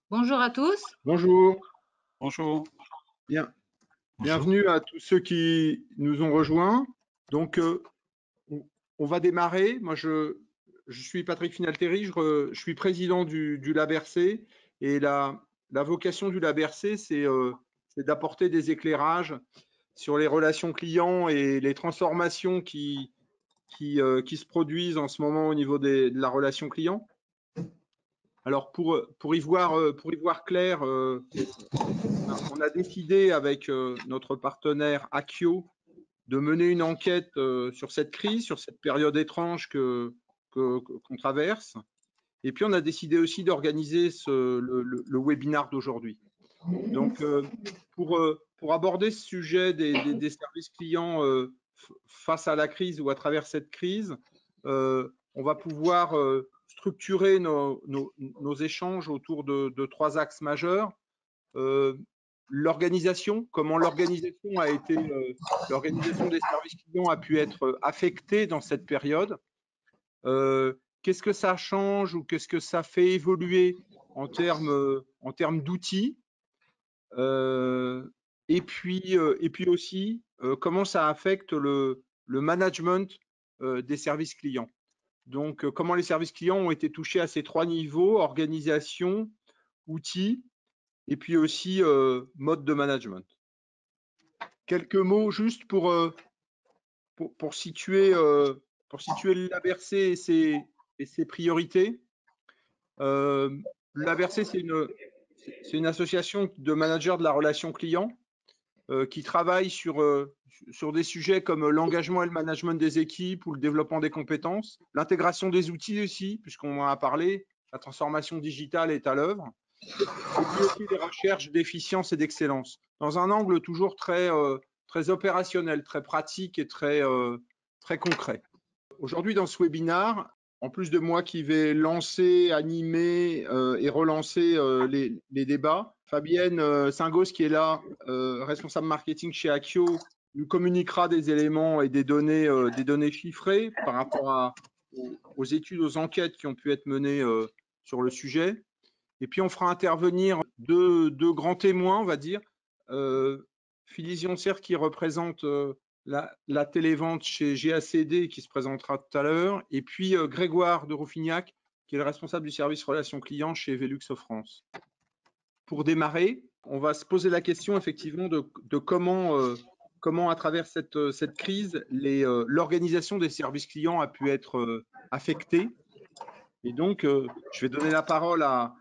Bonjour à tous. Bonjour, Bonjour. bien, Bonjour. bienvenue à tous ceux qui nous ont rejoints. Donc, on, on va démarrer. Je suis Patrick Finalteri, je suis président du Lab RC et la vocation du Lab RC, c'est d'apporter des éclairages sur les relations clients et les transformations qui se produisent en ce moment au niveau de la relation client. Alors, pour y voir clair, on a décidé avec notre partenaire Akio de mener une enquête sur cette crise, sur cette période étrange qu'on traverse. Et puis, on a décidé aussi d'organiser le webinaire d'aujourd'hui. Donc, pour aborder ce sujet des services clients face à la crise ou à travers cette crise, on va pouvoir structurer nos échanges autour de trois axes majeurs. L'organisation, comment l'organisation des services clients a pu être affectée dans cette période. Qu'est-ce que ça change ou qu'est-ce que ça fait évoluer en termes d'outils, et puis aussi comment ça affecte le management des services clients. Donc, comment les services clients ont été touchés à ces trois niveaux, organisation, outils, et puis aussi mode de management. Quelques mots juste pour situer l'ABRC et ses priorités. L'ABRC, c'est une association de managers de la relation client qui travaille sur des sujets comme l'engagement et le management des équipes ou le développement des compétences, l'intégration des outils aussi, puisqu'on en a parlé, la transformation digitale est à l'œuvre, et puis aussi les recherches d'efficience et d'excellence, dans un angle toujours très opérationnel, très pratique et très concret. Aujourd'hui, dans ce webinaire, en plus de moi qui vais lancer, animer et relancer les débats, Fabienne Singos, qui est là, responsable marketing chez Akio, nous communiquera des éléments et des données chiffrées par rapport aux études, aux enquêtes qui ont pu être menées sur le sujet. Et puis, on fera intervenir deux grands témoins, on va dire. Phyllis Yoncer, qui représente la télévente chez GACD, qui se présentera tout à l'heure. Et puis, Grégoire de Rouffignac, qui est le responsable du service relations clients chez Velux France. Pour démarrer, on va se poser la question, effectivement, de comment à travers cette crise, l'organisation des services clients a pu être affectée. Et donc, je vais donner la parole à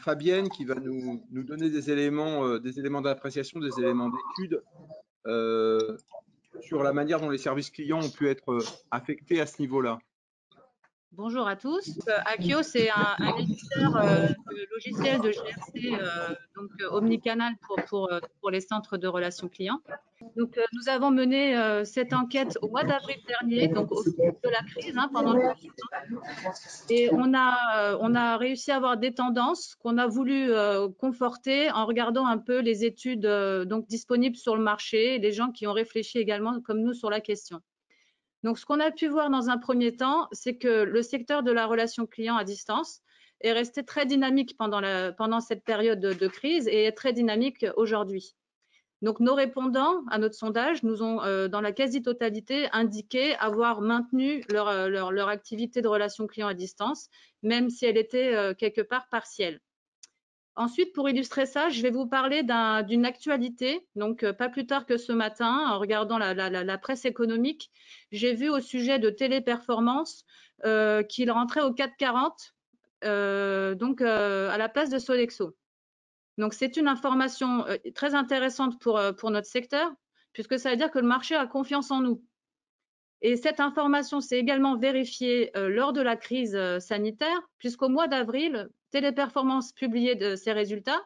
Fabienne qui va nous donner des éléments d'appréciation, des éléments d'étude sur la manière dont les services clients ont pu être affectés à ce niveau-là. Bonjour à tous. Akio, c'est un éditeur de logiciels de GRC, donc omnicanal pour les centres de relations clients. Donc, nous avons mené cette enquête au mois d'avril dernier, donc au pic de la crise, pendant le confinement. Et on a réussi à avoir des tendances qu'on a voulu conforter en regardant un peu les études donc disponibles sur le marché, les gens qui ont réfléchi également comme nous sur la question. Donc, ce qu'on a pu voir dans un premier temps, c'est que le secteur de la relation client à distance est resté très dynamique pendant cette période de crise et est très dynamique aujourd'hui. Donc, nos répondants à notre sondage nous ont, dans la quasi-totalité, indiqué avoir maintenu leur activité de relation client à distance, même si elle était quelque part partielle. Ensuite, pour illustrer ça, je vais vous parler d'une actualité. Donc, pas plus tard que ce matin, en regardant la presse économique, j'ai vu au sujet de Téléperformance qu'il rentrait au 440, donc à la place de Sodexo. Donc, c'est une information très intéressante pour notre secteur, puisque ça veut dire que le marché a confiance en nous. Et cette information s'est également vérifiée lors de la crise sanitaire, puisqu'au mois d'avril, Téléperformance publiait ses résultats.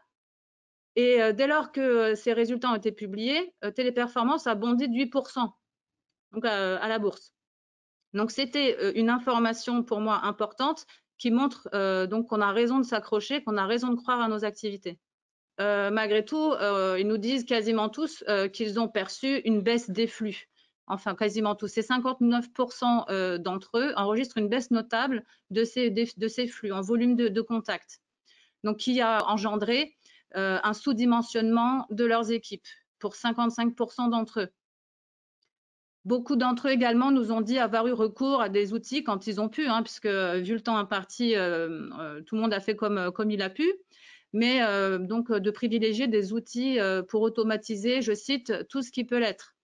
Et dès lors que ces résultats ont été publiés, Téléperformance a bondi de 8%, donc à la bourse. Donc, c'était une information pour moi importante qui montre donc qu'on a raison de s'accrocher, qu'on a raison de croire à nos activités. Malgré tout, ils nous disent quasiment tous qu'ils ont perçu une baisse des flux. Enfin, quasiment tous. C'est 59% d'entre eux enregistrent une baisse notable de ces flux en volume de contact. donc qui a engendré un sous-dimensionnement de leurs équipes pour 55% d'entre eux. Beaucoup d'entre eux également nous ont dit avoir eu recours à des outils quand ils ont pu, puisque vu le temps imparti, tout le monde a fait comme il a pu, mais donc de privilégier des outils pour automatiser, je cite, tout ce qui peut l'être,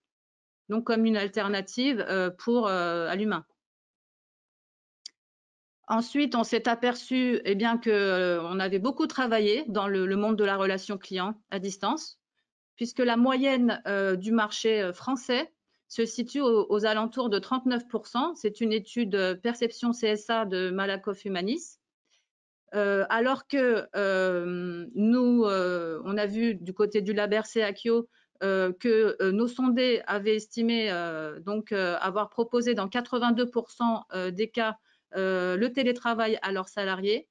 donc comme une alternative à l'humain. Ensuite, on s'est aperçu qu'on avait beaucoup travaillé dans le monde de la relation client à distance, puisque la moyenne du marché français se situe aux alentours de 39%. C'est une étude perception CSA de Malakoff Humanis. Alors que nous, on a vu du côté du lab RC Akio que nos sondés avaient estimé avoir proposé dans 82% des cas le télétravail à leurs salariés.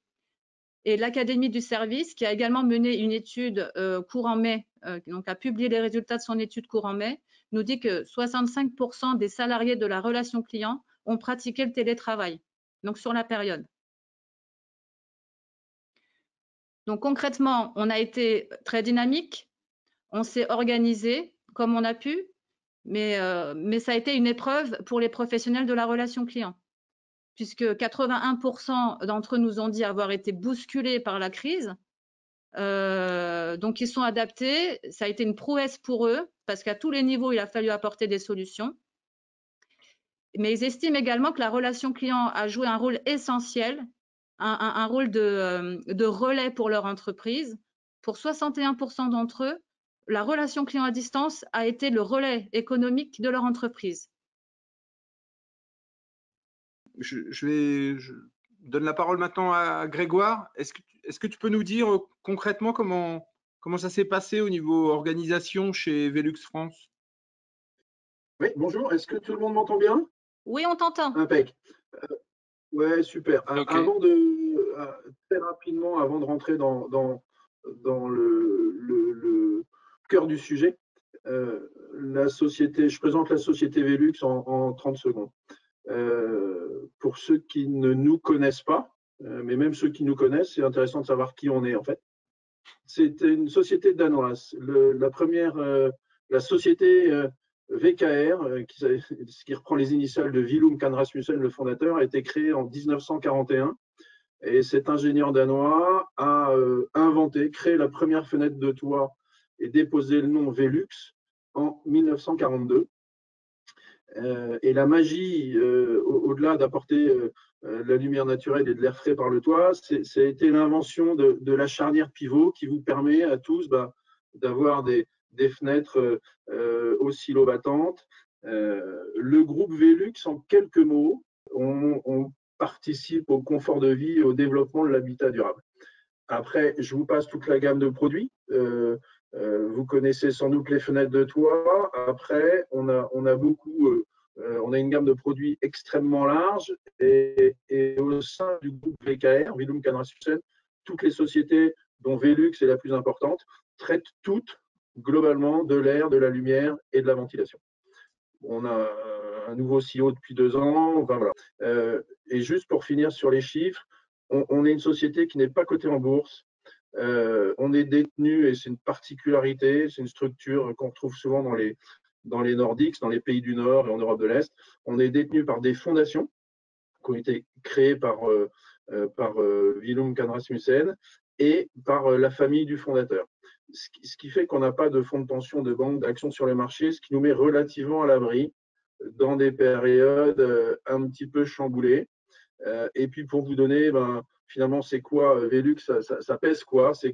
Et l'Académie du service, qui a également mené une étude courant mai, donc a publié les résultats de son étude courant mai, nous dit que 65% des salariés de la relation client ont pratiqué le télétravail, donc sur la période. Donc concrètement, on a été très dynamique, on s'est organisé comme on a pu, mais ça a été une épreuve pour les professionnels de la relation client, puisque 81% d'entre eux nous ont dit avoir été bousculés par la crise. Donc ils sont adaptés, ça a été une prouesse pour eux, parce qu'à tous les niveaux, il a fallu apporter des solutions. Mais ils estiment également que la relation client a joué un rôle essentiel, un rôle de relais pour leur entreprise. Pour 61% d'entre eux, la relation client à distance a été le relais économique de leur entreprise. Je donne la parole maintenant à Grégoire. Est-ce que tu peux nous dire concrètement comment ça s'est passé au niveau organisation chez Velux France? Oui, bonjour. Est-ce que tout le monde m'entend bien? Oui, on t'entend. Impec. Ouais, super. Okay. Très rapidement, avant de rentrer dans le cœur du sujet, je présente la société Velux en 30 secondes. Pour ceux qui ne nous connaissent pas, mais même ceux qui nous connaissent, c'est intéressant de savoir qui on est en fait. C'est une société danoise. La société VKR, qui reprend les initiales de Willum Khan Rasmussen, le fondateur, a été créée en 1941. Et cet ingénieur danois a créé la première fenêtre de toit et déposé le nom Velux en 1942. Et la magie, au-delà d'apporter la lumière naturelle et de l'air frais par le toit, ça a été l'invention de la charnière pivot qui vous permet à tous d'avoir des fenêtres oscillo-battantes. Le groupe Velux, en quelques mots, on participe au confort de vie et au développement de l'habitat durable. Après, je vous passe toute la gamme de produits. Vous connaissez sans doute les fenêtres de toit. Après, on a une gamme de produits extrêmement large et au sein du groupe VKR, Willum Khan Rasmussen, toutes les sociétés dont Velux est la plus importante traitent toutes globalement de l'air, de la lumière et de la ventilation. On a un nouveau CEO depuis 2 ans. Enfin, voilà. Et juste pour finir sur les chiffres, on est une société qui n'est pas cotée en bourse. On est détenu, et c'est une particularité, c'est une structure qu'on retrouve souvent dans les Nordiques, dans les pays du Nord et en Europe de l'Est. On est détenu par des fondations qui ont été créées par Willum Khan Rasmussen et par la famille du fondateur. Ce qui fait qu'on n'a pas de fonds de pension, de banque, d'actions sur les marchés, ce qui nous met relativement à l'abri dans des périodes un petit peu chamboulées. Et puis pour vous donner, finalement, c'est quoi Velux, ça pèse quoi? C'est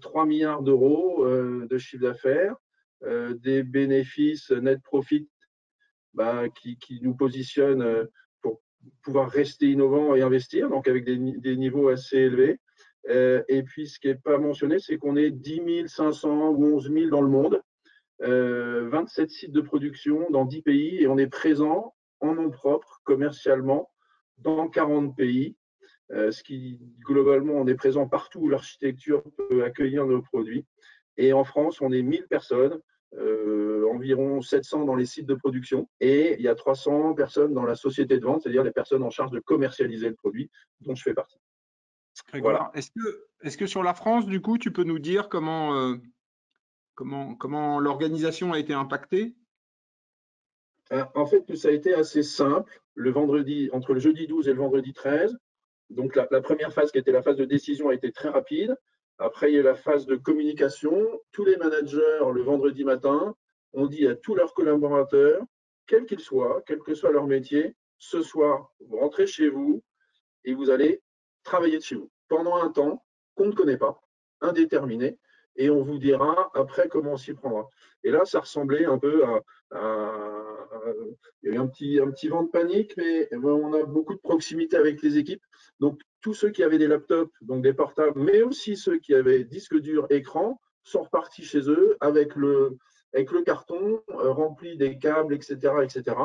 3 milliards d'euros de chiffre d'affaires, des bénéfices net profit qui nous positionnent pour pouvoir rester innovants et investir, donc avec des niveaux assez élevés. Et puis, ce qui n'est pas mentionné, c'est qu'on est 10 500 ou 11 000 dans le monde, 27 sites de production dans 10 pays, et on est présent en nom propre, commercialement, dans 40 pays, ce qui, globalement, on est présent partout où l'architecture peut accueillir nos produits. Et en France, on est 1000 personnes, environ 700 dans les sites de production, et il y a 300 personnes dans la société de vente, c'est-à-dire les personnes en charge de commercialiser le produit, dont je fais partie. Grégoire, est-ce que sur la France, du coup, tu peux nous dire comment l'organisation a été impactée? En fait, ça a été assez simple. Le vendredi, entre le jeudi 12 et le vendredi 13, donc la première phase qui était la phase de décision a été très rapide. Après, il y a eu la phase de communication. Tous les managers, le vendredi matin, ont dit à tous leurs collaborateurs, quels qu'ils soient, quel que soit leur métier, ce soir, vous rentrez chez vous et vous allez travailler de chez vous pendant un temps qu'on ne connaît pas, indéterminé, et on vous dira après comment on s'y prendra. Et là, ça ressemblait un peu il y a eu un petit vent de panique, mais on a beaucoup de proximité avec les équipes. Donc, tous ceux qui avaient des laptops, donc des portables, mais aussi ceux qui avaient disque dur, écran, sont repartis chez eux avec le carton rempli des câbles, etc., etc.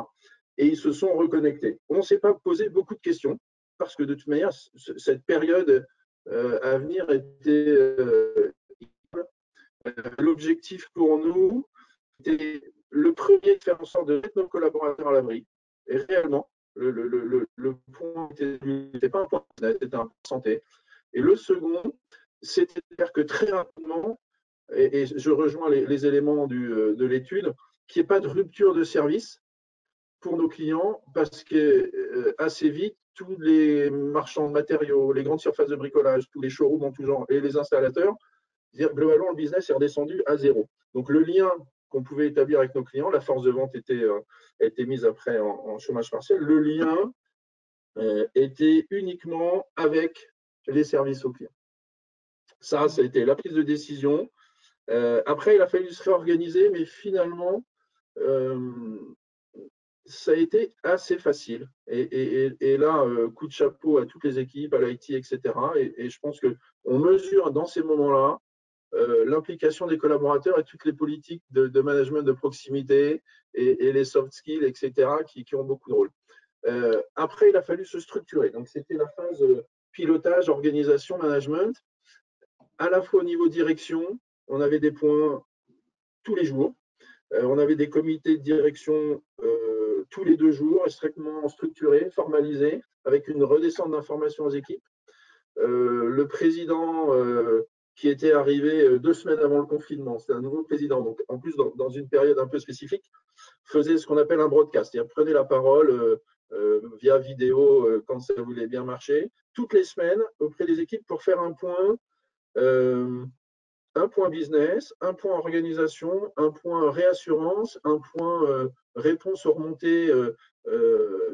Et ils se sont reconnectés. On ne s'est pas posé beaucoup de questions parce que de toute manière, cette période à venir était l'objectif pour nous était le premier de faire en sorte de mettre nos collaborateurs à l'abri. Et réellement, le point n'était pas un point c'était un point de santé. Et le second, c'était de faire que très rapidement, et je rejoins les éléments de l'étude, qu'il n'y ait pas de rupture de service pour nos clients parce que assez vite, tous les marchands de matériaux, les grandes surfaces de bricolage, tous les showrooms en tout genre et les installateurs, globalement, le business est redescendu à zéro. Donc, le lien qu'on pouvait établir avec nos clients, la force de vente était mise après en chômage partiel. Le lien était uniquement avec les services aux clients. Ça a été la prise de décision. Après, il a fallu se réorganiser, mais finalement, ça a été assez facile. Et là, coup de chapeau à toutes les équipes, à l'IT, etc. Et je pense qu'on mesure dans ces moments-là l'implication des collaborateurs et toutes les politiques de management de proximité et les soft skills, etc., qui ont beaucoup de rôle. Après, il a fallu se structurer. Donc, c'était la phase pilotage, organisation, management. À la fois au niveau direction, on avait des points tous les jours. On avait des comités de direction tous les 2 jours, extrêmement structurés, formalisés, avec une redescente d'informations aux équipes. Le président qui était arrivé 2 semaines avant le confinement, c'est un nouveau président, donc en plus dans une période un peu spécifique, faisait ce qu'on appelle un broadcast, c'est-à-dire prenait la parole via vidéo quand ça voulait bien marcher, toutes les semaines auprès des équipes pour faire un point business, un point organisation, un point réassurance, un point réponse aux remontées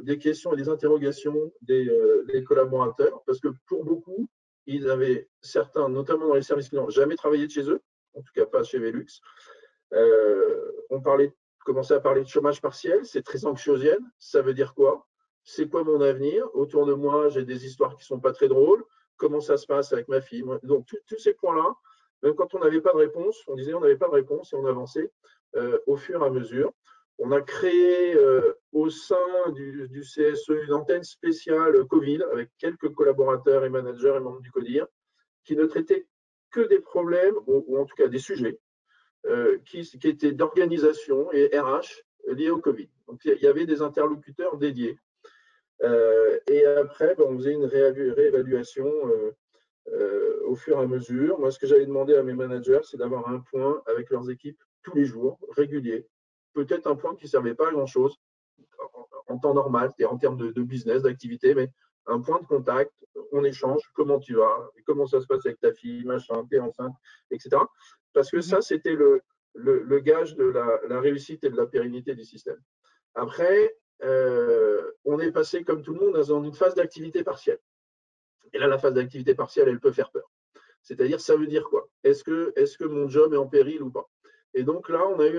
des questions et des interrogations des collaborateurs, parce que pour beaucoup, ils avaient certains, notamment dans les services clients, jamais travaillé de chez eux, en tout cas pas chez Velux. On commençait à parler de chômage partiel, c'est très anxiogène, ça veut dire quoi? C'est quoi mon avenir? Autour de moi, j'ai des histoires qui ne sont pas très drôles. Comment ça se passe avec ma fille? Donc, tous ces points-là, même quand on n'avait pas de réponse, on disait on n'avait pas de réponse et on avançait au fur et à mesure. On a créé au sein du CSE une antenne spéciale Covid avec quelques collaborateurs et managers et membres du CODIR qui ne traitaient que des problèmes, ou en tout cas des sujets, qui étaient d'organisation et RH liés au Covid. Donc il y avait des interlocuteurs dédiés. Et après, on faisait une réévaluation au fur et à mesure. Moi, ce que j'avais demandé à mes managers, c'est d'avoir un point avec leurs équipes tous les jours, régulier. Peut-être un point qui ne servait pas à grand-chose en temps normal, c'est-à-dire en termes de business, d'activité, mais un point de contact, on échange, comment tu vas, comment ça se passe avec ta fille, machin, t'es enceinte, etc. Parce que ça, c'était le gage de la réussite et de la pérennité du système. Après, on est passé, comme tout le monde, dans une phase d'activité partielle. Et là, la phase d'activité partielle, elle peut faire peur. C'est-à-dire, ça veut dire quoi? Est-ce que mon job est en péril ou pas? Et donc là, on a eu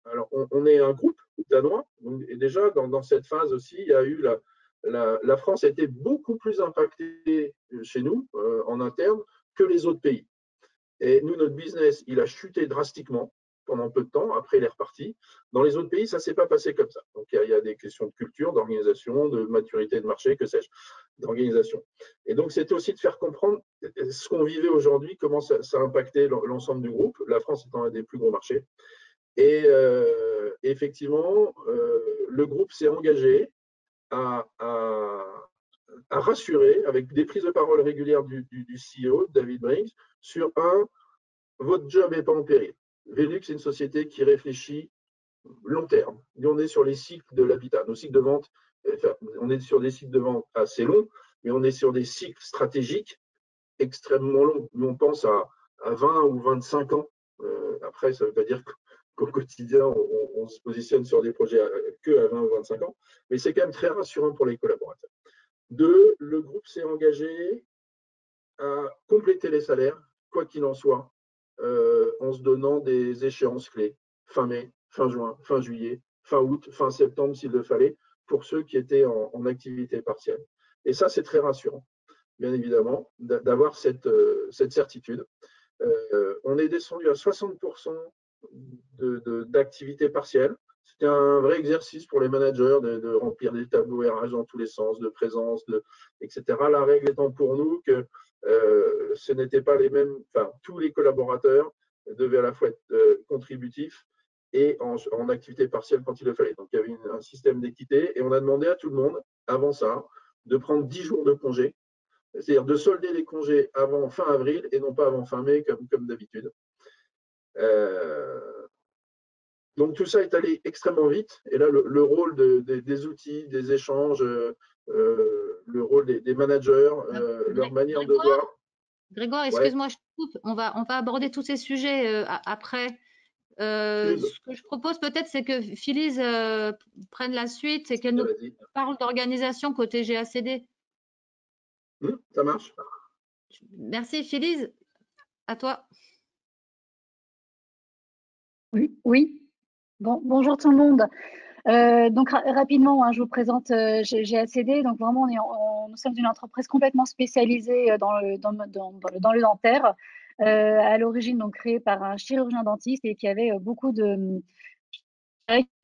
alors, on est un groupe danois, et déjà dans cette phase aussi, il y a eu la France a été beaucoup plus impactée chez nous en interne que les autres pays. Et nous, notre business, il a chuté drastiquement pendant peu de temps. Après, il est reparti. Dans les autres pays, ça ne s'est pas passé comme ça. Donc, il y a des questions de culture, d'organisation, de maturité de marché, que sais-je, d'organisation. Et donc, c'était aussi de faire comprendre ce qu'on vivait aujourd'hui, comment ça a impacté l'ensemble du groupe. La France étant un des plus gros marchés. Et effectivement, le groupe s'est engagé à à rassurer avec des prises de parole régulières du CEO, David Brinks, sur votre job n'est pas en péril. Velux, c'est une société qui réfléchit long terme. Et on est sur les cycles de l'habitat. Nos cycles de vente, on est sur des cycles de vente assez longs, mais on est sur des cycles stratégiques extrêmement longs. Nous, on pense à 20 ou 25 ans. Après, ça ne veut pas dire qu'au quotidien, on se positionne sur des projets que à 20 ou 25 ans, mais c'est quand même très rassurant pour les collaborateurs. Deux, le groupe s'est engagé à compléter les salaires, quoi qu'il en soit, en se donnant des échéances clés, fin mai, fin juin, fin juillet, fin août, fin septembre s'il le fallait, pour ceux qui étaient en activité partielle. Et ça, c'est très rassurant, bien évidemment, d'avoir cette certitude. On est descendu à 60% d'activité partielle. C'était un vrai exercice pour les managers de remplir des tableaux RH dans tous les sens, de présence, etc. La règle étant pour nous que ce n'était pas les mêmes, enfin, tous les collaborateurs devaient à la fois être contributifs et en activité partielle quand il le fallait. Donc, il y avait un système d'équité et on a demandé à tout le monde, avant ça, de prendre 10 jours de congé, c'est-à-dire de solder les congés avant fin avril et non pas avant fin mai comme d'habitude. Donc tout ça est allé extrêmement vite. Et là, le rôle des outils, des échanges, le rôle des managers, leur manière de voir. Grégoire, excuse-moi, je te coupe. On va aborder tous ces sujets après. Ce que je propose peut-être, c'est que Phyllis prenne la suite et qu'elle nous parle d'organisation côté GACD. Ça marche. Merci Phyllis. À toi. Oui. Bon, bonjour tout le monde. Donc rapidement, hein, je vous présente GACD. Donc vraiment, nous sommes une entreprise complètement spécialisée dans le dentaire. À l'origine, donc créée par un chirurgien dentiste et qui avait beaucoup de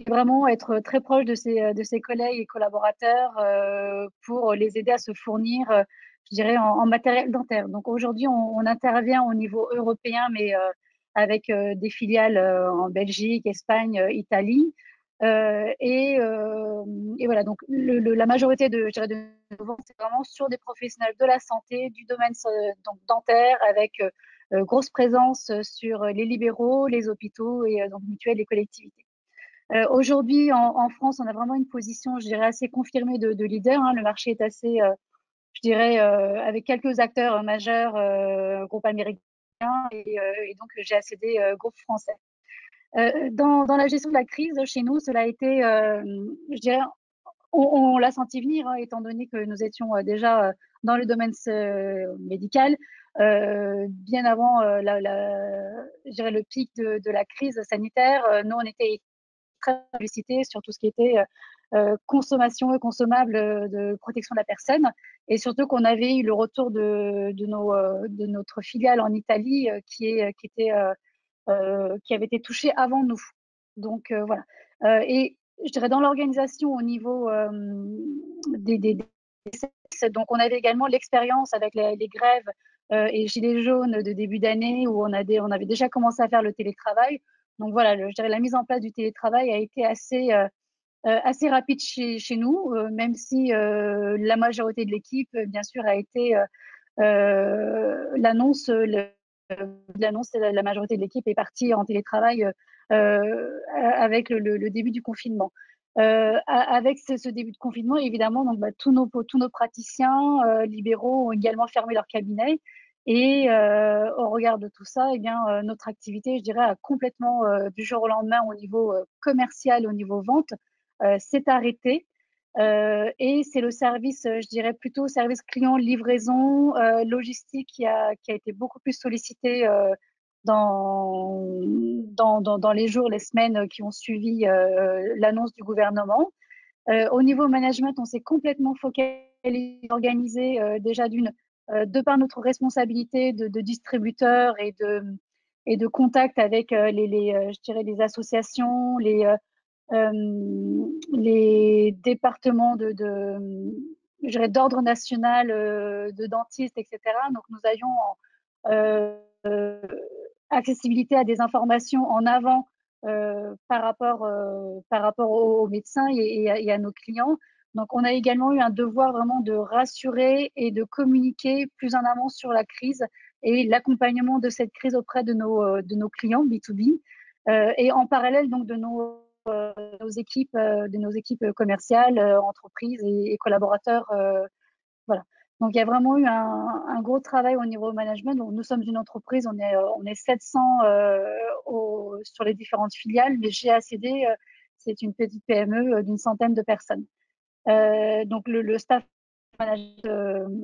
vraiment être très proche de ses collègues et collaborateurs pour les aider à se fournir, je dirais, en matériel dentaire. Donc aujourd'hui, on intervient au niveau européen, mais avec des filiales en Belgique, Espagne, Italie. Et voilà, donc la majorité de nos ventes, c'est vraiment sur des professionnels de la santé, du domaine donc dentaire, avec grosse présence sur les libéraux, les hôpitaux et donc mutuelles et collectivités. Aujourd'hui, en France, on a vraiment une position, je dirais, assez confirmée de leader. Hein. Le marché est assez, je dirais, avec quelques acteurs majeurs, groupe américain et donc GACD, groupe français. Dans la gestion de la crise, chez nous, cela a été, je dirais, on l'a senti venir, hein, étant donné que nous étions déjà dans le domaine médical, bien avant je dirais le pic de la crise sanitaire. Nous, on était très sollicité sur tout ce qui était consommation et consommable de protection de la personne, et surtout qu'on avait eu le retour de notre filiale en Italie qui avait été touchée avant nous. Donc voilà. Et je dirais dans l'organisation au niveau des donc on avait également l'expérience avec les grèves et gilets jaunes de début d'année où on avait déjà commencé à faire le télétravail. Donc voilà, je dirais la mise en place du télétravail a été assez rapide chez nous, même si la majorité de l'équipe, bien sûr, a été l'annonce. La majorité de l'équipe est partie en télétravail avec le début du confinement. Avec ce début de confinement, évidemment, donc, tous nos praticiens libéraux ont également fermé leur cabinet. Et au regard de tout ça, eh bien, notre activité, je dirais, a complètement, du jour au lendemain, au niveau commercial, au niveau vente, s'est arrêtée. Et c'est le service, je dirais plutôt service client, livraison, logistique qui a été beaucoup plus sollicité dans les jours, les semaines qui ont suivi l'annonce du gouvernement. Au niveau management, on s'est complètement focalisé, organisé déjà de par notre responsabilité de distributeur et de contact avec je dirais les associations, les départements je dirais d'ordre national de dentistes, etc. Donc nous avions accessibilité à des informations en avant par rapport aux médecins et à nos clients. Donc, on a également eu un devoir vraiment de rassurer et de communiquer plus en amont sur la crise et l'accompagnement de cette crise auprès de nos clients B2B et en parallèle donc de nos équipes commerciales, entreprises et collaborateurs. Voilà. Donc, il y a vraiment eu un gros travail au niveau management. Donc, nous sommes une entreprise, on est 700 sur les différentes filiales, mais GACD, c'est une petite PME d'une centaine de personnes. Donc, le staff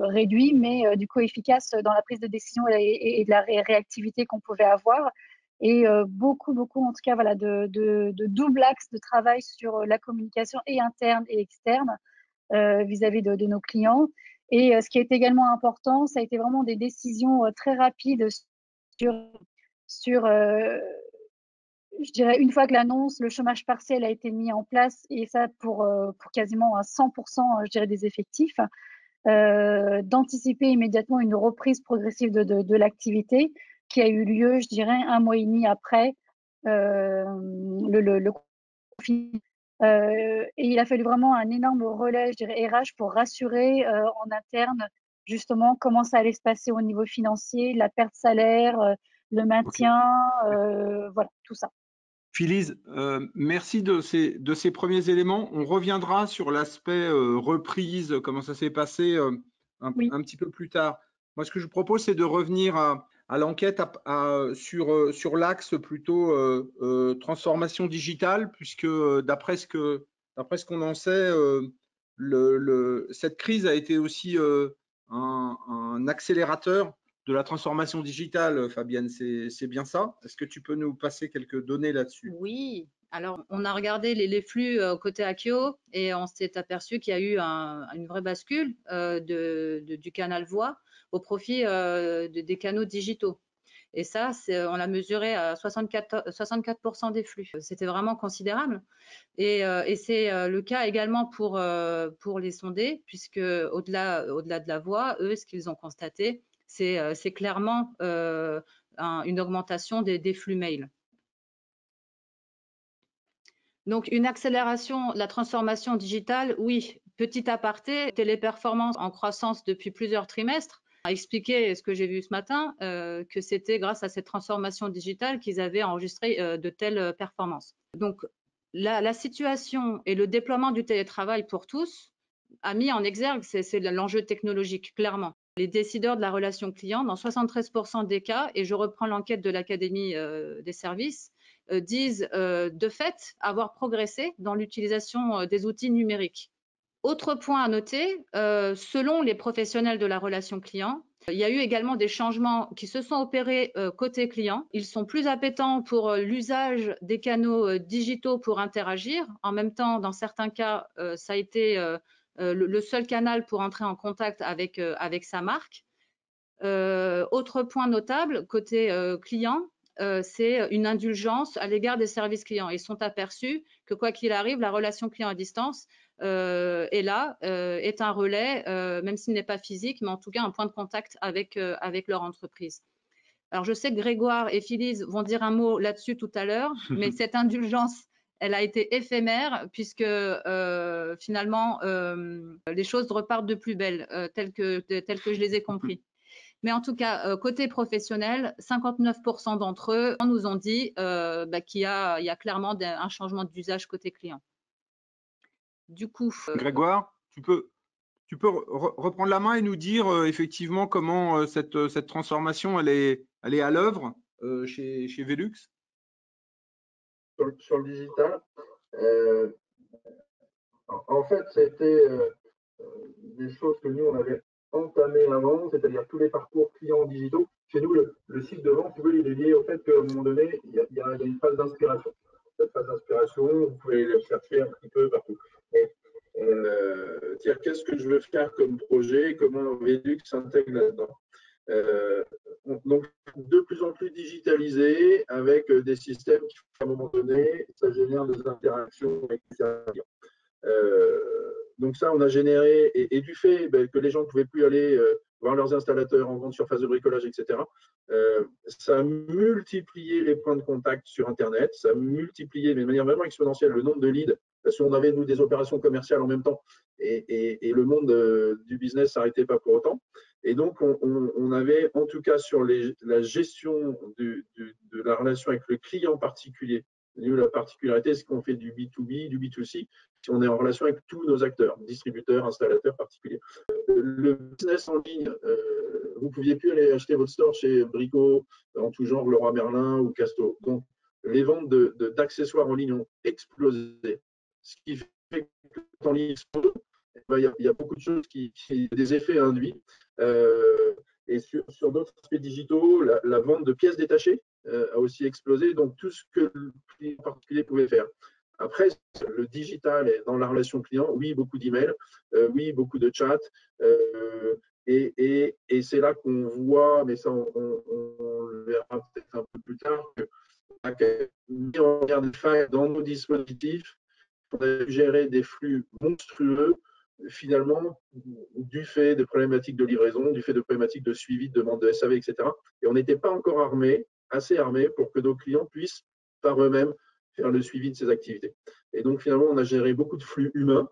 réduit, mais du coup efficace dans la prise de décision et de la réactivité qu'on pouvait avoir. Et beaucoup, en tout cas, voilà, de double axe de travail sur la communication et interne et externe vis-à-vis de nos clients. Et ce qui est également important, ça a été vraiment des décisions très rapides sur je dirais, une fois que l'annonce, le chômage partiel a été mis en place, et ça pour quasiment à 100%, je dirais, des effectifs, d'anticiper immédiatement une reprise progressive de l'activité qui a eu lieu, je dirais, 1 mois et demi après le confinement. Et il a fallu vraiment un énorme relais, je dirais, RH pour rassurer en interne justement comment ça allait se passer au niveau financier, la perte salaire, le maintien, voilà, tout ça. Phyllis, merci de ces premiers éléments. On reviendra sur l'aspect reprise, comment ça s'est passé un petit peu plus tard. Moi, ce que je vous propose, c'est de revenir à l'enquête sur l'axe plutôt transformation digitale, puisque d'après ce qu'on en sait, cette crise a été aussi un accélérateur de la transformation digitale. Fabienne, c'est bien ça? Est-ce que tu peux nous passer quelques données là-dessus? Oui, alors on a regardé les flux côté Akio et on s'est aperçu qu'il y a eu une vraie bascule du canal voix au profit des canaux digitaux. Et ça, on l'a mesuré à 64% des flux. C'était vraiment considérable. Et c'est le cas également pour les sondés, puisque au-delà de la voix, eux, ce qu'ils ont constaté, c'est clairement une augmentation des flux mail. Donc, une accélération de la transformation digitale, oui. Petit aparté, Téléperformance en croissance depuis plusieurs trimestres a expliqué ce que j'ai vu ce matin, que c'était grâce à cette transformation digitale qu'ils avaient enregistré de telles performances. Donc, la situation et le déploiement du télétravail pour tous a mis en exergue, c'est l'enjeu technologique, clairement. Les décideurs de la relation client, dans 73% des cas, et je reprends l'enquête de l'Académie des services, disent de fait avoir progressé dans l'utilisation des outils numériques. Autre point à noter, selon les professionnels de la relation client, il y a eu également des changements qui se sont opérés côté client. Ils sont plus appétents pour l'usage des canaux digitaux pour interagir. En même temps, dans certains cas, ça a été le seul canal pour entrer en contact avec sa marque. Autre point notable, côté client, c'est une indulgence à l'égard des services clients. Ils sont aperçus que quoi qu'il arrive, la relation client à distance est là, est un relais, même s'il n'est pas physique, mais en tout cas un point de contact avec leur entreprise. Alors, je sais que Grégoire et Phyllis vont dire un mot là-dessus tout à l'heure, mais cette indulgence, elle a été éphémère puisque finalement, les choses repartent de plus belle, telles que je les ai compris. Mais en tout cas, côté professionnel, 59% d'entre eux nous ont dit qu'il y a clairement un changement d'usage côté client. Du coup, Grégoire, tu peux reprendre la main et nous dire effectivement comment cette transformation elle est à l'œuvre chez Velux? Sur le digital, en fait, c'était des choses que nous, on avait entamées avant, c'est-à-dire tous les parcours clients digitaux. Chez nous, le cycle de vente, il est lié au fait qu'à un moment donné, il y a une phase d'inspiration. Cette phase d'inspiration, vous pouvez la chercher un petit peu partout. C'est-à-dire, qu'est-ce que je veux faire comme projet, comment Velux s'intègre là-dedans. Donc, de plus en plus digitalisé, avec des systèmes qui, à un moment donné, ça génère des interactions avec les clients. Donc ça, on a généré, et du fait que les gens ne pouvaient plus aller voir leurs installateurs en grande surface de bricolage, etc., ça a multiplié les points de contact sur Internet, ça a multiplié, mais de manière vraiment exponentielle, le nombre de leads parce qu'on avait, nous, des opérations commerciales en même temps et le monde du business s'arrêtait pas pour autant. Et donc, on avait, en tout cas, sur la gestion de la relation avec le client particulier, la particularité, c'est qu'on fait du B2B, du B2C, on est en relation avec tous nos acteurs, distributeurs, installateurs, particuliers. Le business en ligne, vous ne pouviez plus aller acheter votre store chez Brico, en tout genre, Leroy Merlin ou Casto. Donc, les ventes d'accessoires en ligne ont explosé. Ce qui fait que en ligne explose, il y a beaucoup de choses des effets induits. Et sur d'autres aspects digitaux, la vente de pièces détachées a aussi explosé. Donc, tout ce que le client particulier pouvait faire. Après, le digital est dans la relation client, oui, beaucoup d'emails, oui, beaucoup de chats. Et c'est là qu'on voit, mais ça, on le verra peut-être un peu plus tard, qu'on a mis en lumière des failles dans nos dispositifs. On a géré des flux monstrueux, finalement, du fait de problématiques de livraison, du fait de problématiques de suivi, de demande de SAV, etc. Et on n'était pas encore assez armés pour que nos clients puissent, par eux-mêmes, faire le suivi de ces activités. Et donc, finalement, on a géré beaucoup de flux humains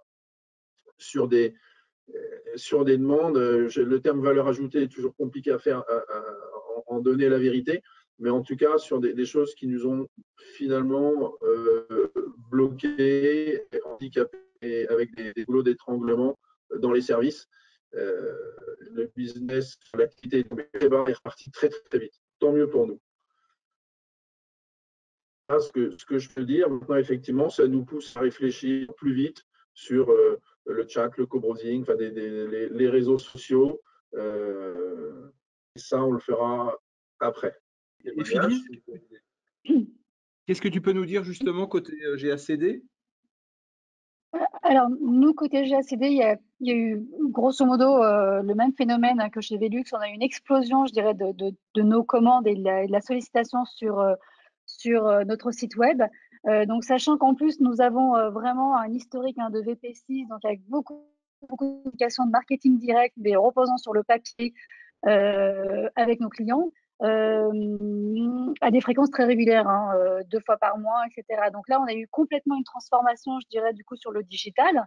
sur des demandes. Le terme valeur ajoutée est toujours compliqué à faire, en donner la vérité, mais en tout cas, sur des choses qui nous ont finalement bloqués, handicapés, avec des goulots d'étranglement dans les services. Le business, l'activité est repartie très, très vite. Tant mieux pour nous. Ce que je peux dire maintenant, effectivement, ça nous pousse à réfléchir plus vite sur le chat, le co-browsing, enfin les réseaux sociaux. Et ça, on le fera après. Et Philippe, qu'est-ce que tu peux nous dire justement côté GACD? Alors, nous, côté GACD, il y a eu grosso modo le même phénomène que chez Velux. On a eu une explosion, je dirais, de nos commandes et de la sollicitation sur notre site web. Donc, sachant qu'en plus, nous avons vraiment un historique de VP6, donc avec beaucoup d'applications de marketing direct, mais reposant sur le papier avec nos clients. À des fréquences très régulières, 2 fois par mois, etc. Donc là, on a eu complètement une transformation, je dirais, du coup, sur le digital,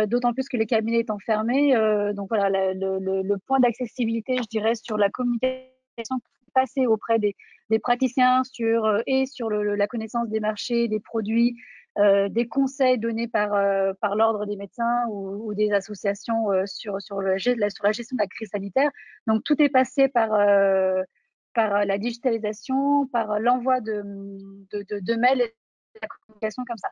d'autant plus que les cabinets étant fermés. Donc voilà, le point d'accessibilité, je dirais, sur la communication passée auprès des praticiens sur la connaissance des marchés, des produits, des conseils donnés par l'ordre des médecins ou des associations sur la gestion de la crise sanitaire. Donc tout est passé par la digitalisation, par l'envoi de mails et de la communication comme ça.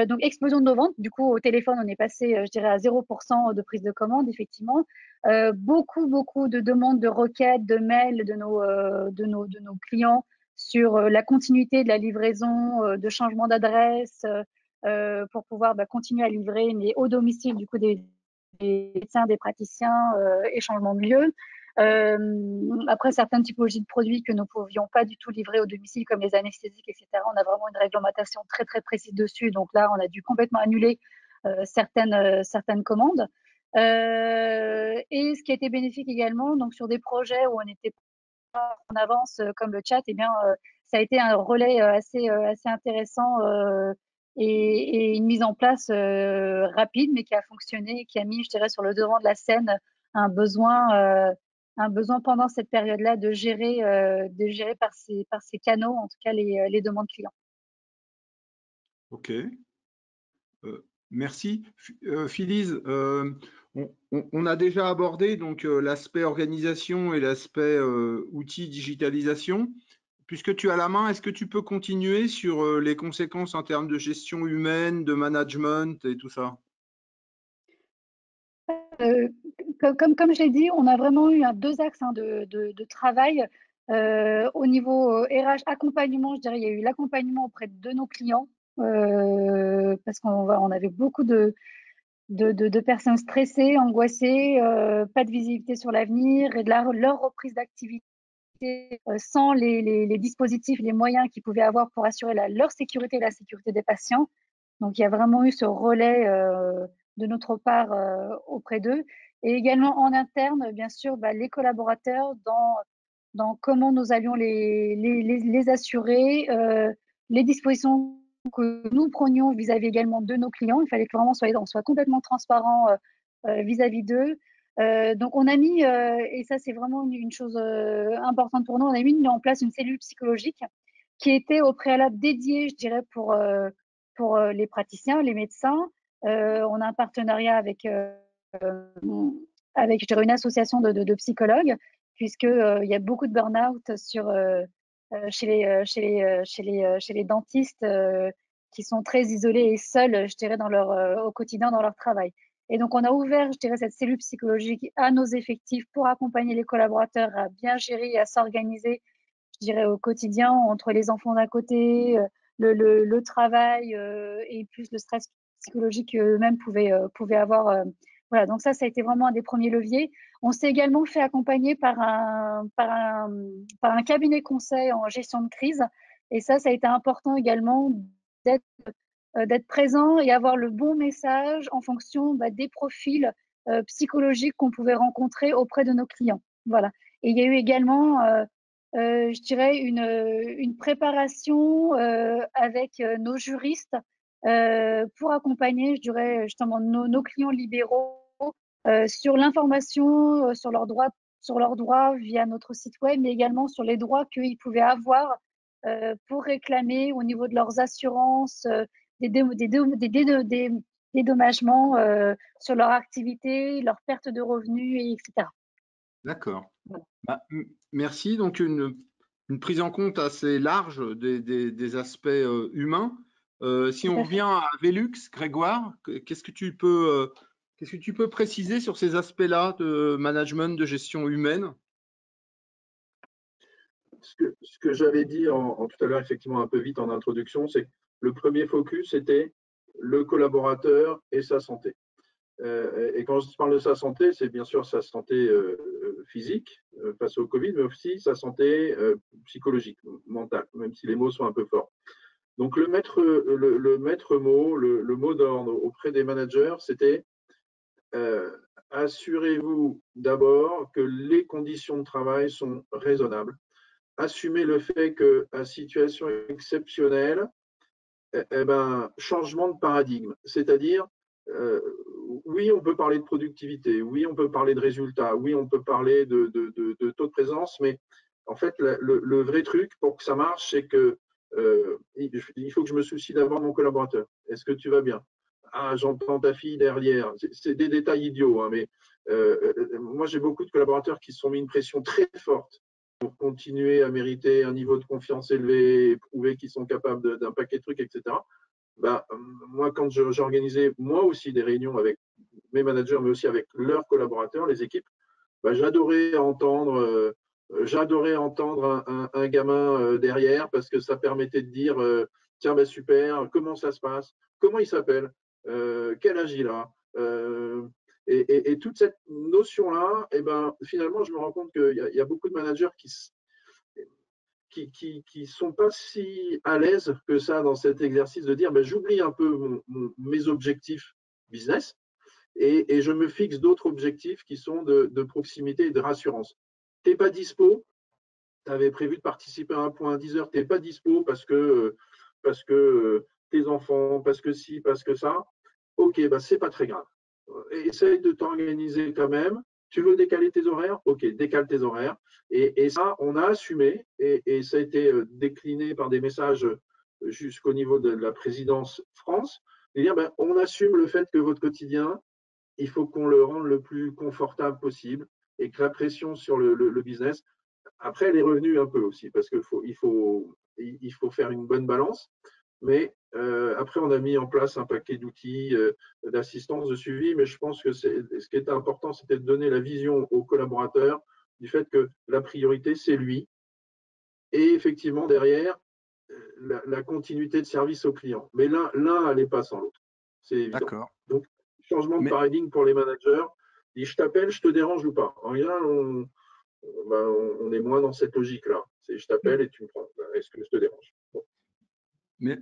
Donc, explosion de nos ventes. Du coup, au téléphone, on est passé, je dirais, à 0% de prise de commande, effectivement. Beaucoup de demandes de requêtes, de mails de nos clients sur la continuité de la livraison, de changement d'adresse, pour pouvoir continuer à livrer, mais au domicile, du coup, des médecins, des praticiens et changement de lieu. Après, certaines typologies de produits que nous ne pouvions pas du tout livrer au domicile, comme les anesthésiques, etc., on a vraiment une réglementation très, très précise dessus. Donc là, on a dû complètement annuler certaines commandes. Et ce qui a été bénéfique également, donc sur des projets où on était en avance, comme le chat, eh bien, ça a été un relais assez intéressant et une mise en place rapide, mais qui a fonctionné, qui a mis, je dirais, sur le devant de la scène un besoin pendant cette période-là de gérer par ces canaux, en tout cas, les demandes clients. Ok. Merci. Phyllis, on a déjà abordé donc l'aspect organisation et l'aspect outils digitalisation. Puisque tu as la main, est-ce que tu peux continuer sur les conséquences en termes de gestion humaine, de management et tout ça? Comme je l'ai dit, on a vraiment eu 2 axes de travail. Au niveau RH, accompagnement, je dirais, il y a eu l'accompagnement auprès de nos clients, parce qu'on avait beaucoup de personnes stressées, angoissées, pas de visibilité sur l'avenir et de leur reprise d'activité sans les dispositifs, les moyens qu'ils pouvaient avoir pour assurer leur sécurité et la sécurité des patients. Donc, il y a vraiment eu ce relais de notre part auprès d'eux. Et également en interne, bien sûr, les collaborateurs dans comment nous allions les assurer, les dispositions que nous prenions vis-à-vis également de nos clients. Il fallait que vraiment on soit complètement transparent vis-à-vis d'eux. Donc on a mis, et ça c'est vraiment une chose importante pour nous, on a mis en place une cellule psychologique qui était au préalable dédiée, je dirais, pour les praticiens, les médecins. On a un partenariat avec, je dirais, une association de psychologues, puisqu'il y a beaucoup de burn-out chez les dentistes qui sont très isolés et seuls, je dirais, au quotidien dans leur travail. Et donc, on a ouvert, je dirais, cette cellule psychologique à nos effectifs pour accompagner les collaborateurs à bien gérer et à s'organiser, je dirais, au quotidien entre les enfants d'un côté, le travail et plus le stress psychologique qu'eux-mêmes pouvaient avoir. Voilà, donc ça a été vraiment un des premiers leviers. On s'est également fait accompagner par un cabinet conseil en gestion de crise. Et ça a été important également d'être présent et avoir le bon message en fonction des profils psychologiques qu'on pouvait rencontrer auprès de nos clients. Voilà. Et il y a eu également, je dirais, une préparation avec nos juristes pour accompagner, je dirais, justement nos clients libéraux sur l'information sur leurs droits via notre site web, mais également sur les droits qu'ils pouvaient avoir pour réclamer au niveau de leurs assurances des dédommagements sur leur activité, leur perte de revenus, etc. D'accord. Voilà. Merci. Donc, une prise en compte assez large des aspects humains. Si on revient à Velux, Grégoire, qu'est-ce que tu peux préciser sur ces aspects-là de management, de gestion humaine? Ce que j'avais dit tout à l'heure, effectivement, un peu vite en introduction, c'est que le premier focus était le collaborateur et sa santé. Et quand je parle de sa santé, c'est bien sûr sa santé physique face au Covid, mais aussi sa santé psychologique, mentale, même si les mots sont un peu forts. Donc le maître mot, le mot d'ordre auprès des managers, c'était assurez-vous d'abord que les conditions de travail sont raisonnables. Assumez le fait qu'à situation exceptionnelle, changement de paradigme, c'est-à-dire oui, on peut parler de productivité, oui, on peut parler de résultats, oui, on peut parler de taux de présence, mais en fait, le vrai truc pour que ça marche, c'est que il faut que je me soucie d'abord de mon collaborateur. Est-ce que tu vas bien? Ah, j'entends ta fille derrière. C'est des détails idiots, hein, mais moi, j'ai beaucoup de collaborateurs qui se sont mis une pression très forte pour continuer à mériter un niveau de confiance élevé et prouver qu'ils sont capables d'un paquet de trucs, etc. Moi, quand j'organisais moi aussi des réunions avec mes managers, mais aussi avec leurs collaborateurs, les équipes, j'adorais entendre un gamin derrière parce que ça permettait de dire tiens, super, comment ça se passe, comment il s'appelle, quel âge il a. Et toute cette notion-là, finalement, je me rends compte qu'il y a beaucoup de managers qui sont pas si à l'aise que ça dans cet exercice de dire j'oublie un peu mes objectifs business et je me fixe d'autres objectifs qui sont de proximité et de rassurance. Tu n'es pas dispo, tu avais prévu de participer à un point à 10 heures, tu n'es pas dispo parce que tes enfants, parce que ci, parce que ça, ok, c'est pas très grave. Essaye de t'organiser quand même. Tu veux décaler tes horaires? Ok, décale tes horaires. Et ça, on a assumé et ça a été décliné par des messages jusqu'au niveau de la présidence France. Et dire, on assume le fait que votre quotidien, il faut qu'on le rende le plus confortable possible et que la pression sur le business, après, elle est revenue un peu aussi parce qu'il faut faire une bonne balance. Mais après, on a mis en place un paquet d'outils d'assistance, de suivi. Mais je pense que ce qui était important, c'était de donner la vision aux collaborateurs du fait que la priorité, c'est lui. Et effectivement, derrière, la continuité de service aux clients. Mais l'un n'allait pas sans l'autre. C'est évident. D'accord. Donc, changement de paradigme pour les managers. Dis, je t'appelle, je te dérange ou pas. En rien, on est moins dans cette logique-là. C'est je t'appelle et tu me prends. Est-ce que je te dérange? Bon. Mais,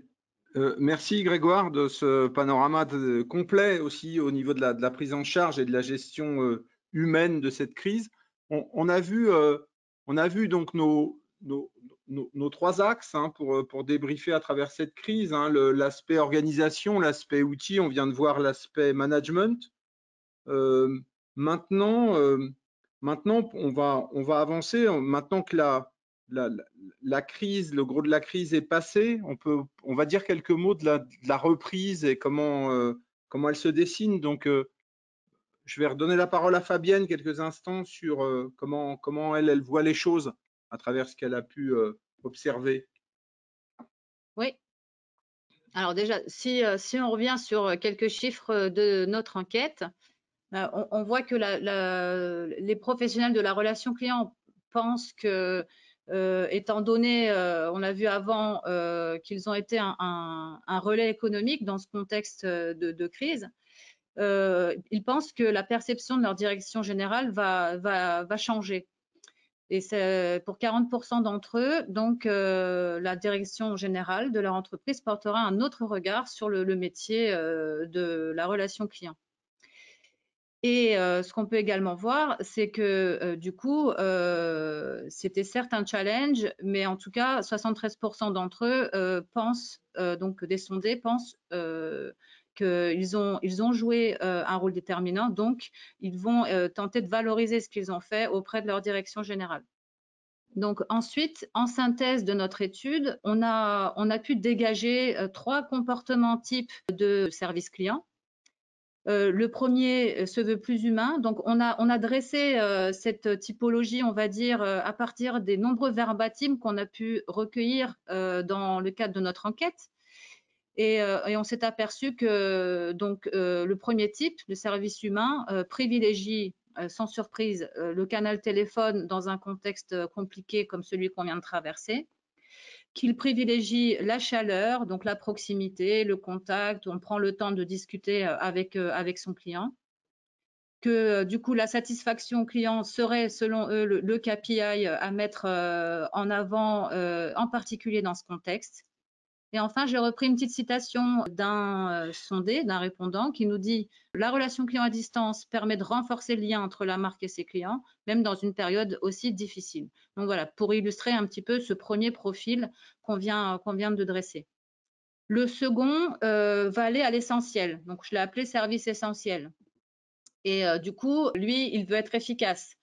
merci Grégoire de ce panorama complet aussi au niveau de la prise en charge et de la gestion humaine de cette crise. On a vu donc nos nos trois axes pour débriefer à travers cette crise. L'aspect organisation, l'aspect outils, on vient de voir l'aspect management. Maintenant, on va avancer. Maintenant que la crise, le gros de la crise est passé, on va dire quelques mots de la reprise et comment elle se dessine. Donc, je vais redonner la parole à Fabienne quelques instants sur comment elle voit les choses à travers ce qu'elle a pu observer. Oui. Alors déjà, si on revient sur quelques chiffres de notre enquête, on voit que les professionnels de la relation client pensent que, étant donné, on a vu avant qu'ils ont été un relais économique dans ce contexte de crise, ils pensent que la perception de leur direction générale va changer. Et c'est pour 40% d'entre eux, donc la direction générale de leur entreprise portera un autre regard sur le métier de la relation client. Et ce qu'on peut également voir, c'est que du coup, c'était certes un challenge, mais en tout cas, 73% d'entre eux pensent, donc des sondés pensent qu'ils ont joué un rôle déterminant, donc ils vont tenter de valoriser ce qu'ils ont fait auprès de leur direction générale. Donc ensuite, en synthèse de notre étude, on a pu dégager 3 comportements types de service client. Le premier se veut plus humain. Donc, on a dressé cette typologie, on va dire, à partir des nombreux verbatims qu'on a pu recueillir dans le cadre de notre enquête. Et on s'est aperçu que donc, le premier type, le service humain, privilégie sans surprise le canal téléphone dans un contexte compliqué comme celui qu'on vient de traverser, qu'il privilégie la chaleur, donc la proximité, le contact, on prend le temps de discuter avec son client, que du coup la satisfaction client serait selon eux le KPI à mettre en avant, en particulier dans ce contexte. Et enfin, j'ai repris une petite citation d'un sondé, d'un répondant qui nous dit « La relation client à distance permet de renforcer le lien entre la marque et ses clients, même dans une période aussi difficile. » Donc voilà, pour illustrer un petit peu ce premier profil qu'on vient de dresser. Le second va aller à l'essentiel. Donc, je l'ai appelé service essentiel. Et du coup, lui, il veut être efficace.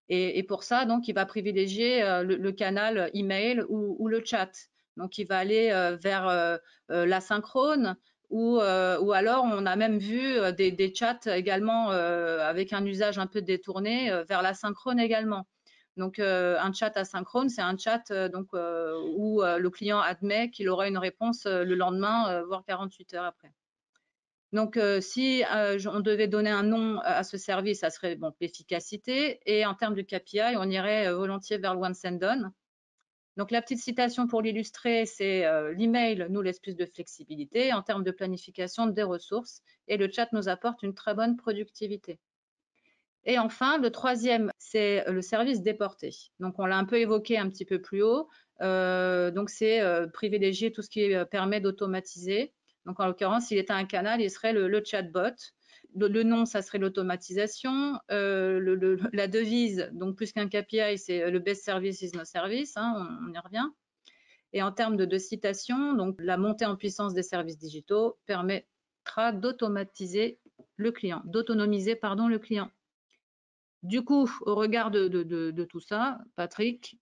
Et pour ça, donc, il va privilégier le canal email ou le chat. Donc, il va aller vers l'asynchrone ou alors on a même vu des chats également avec un usage un peu détourné vers l'asynchrone également. Donc, un chat asynchrone, c'est un chat où le client admet qu'il aura une réponse le lendemain, voire 48 heures après. Donc, si on devait donner un nom à ce service, ça serait l'efficacité. Et en termes de KPI, on irait volontiers vers le once and done. Donc, la petite citation pour l'illustrer, c'est l'email nous laisse plus de flexibilité en termes de planification des ressources et le chat nous apporte une très bonne productivité. Et enfin, le troisième, c'est le service déporté. Donc, on l'a un peu évoqué un petit peu plus haut. Donc, c'est privilégier tout ce qui permet d'automatiser. Donc, en l'occurrence, s'il était un canal, il serait le chatbot. Le nom, ça serait l'automatisation. La devise, donc plus qu'un KPI, c'est le best service is no service. On y revient. Et en termes de citation, donc la montée en puissance des services digitaux permettra d'autonomiser le client. Du coup, au regard de tout ça, Patrick.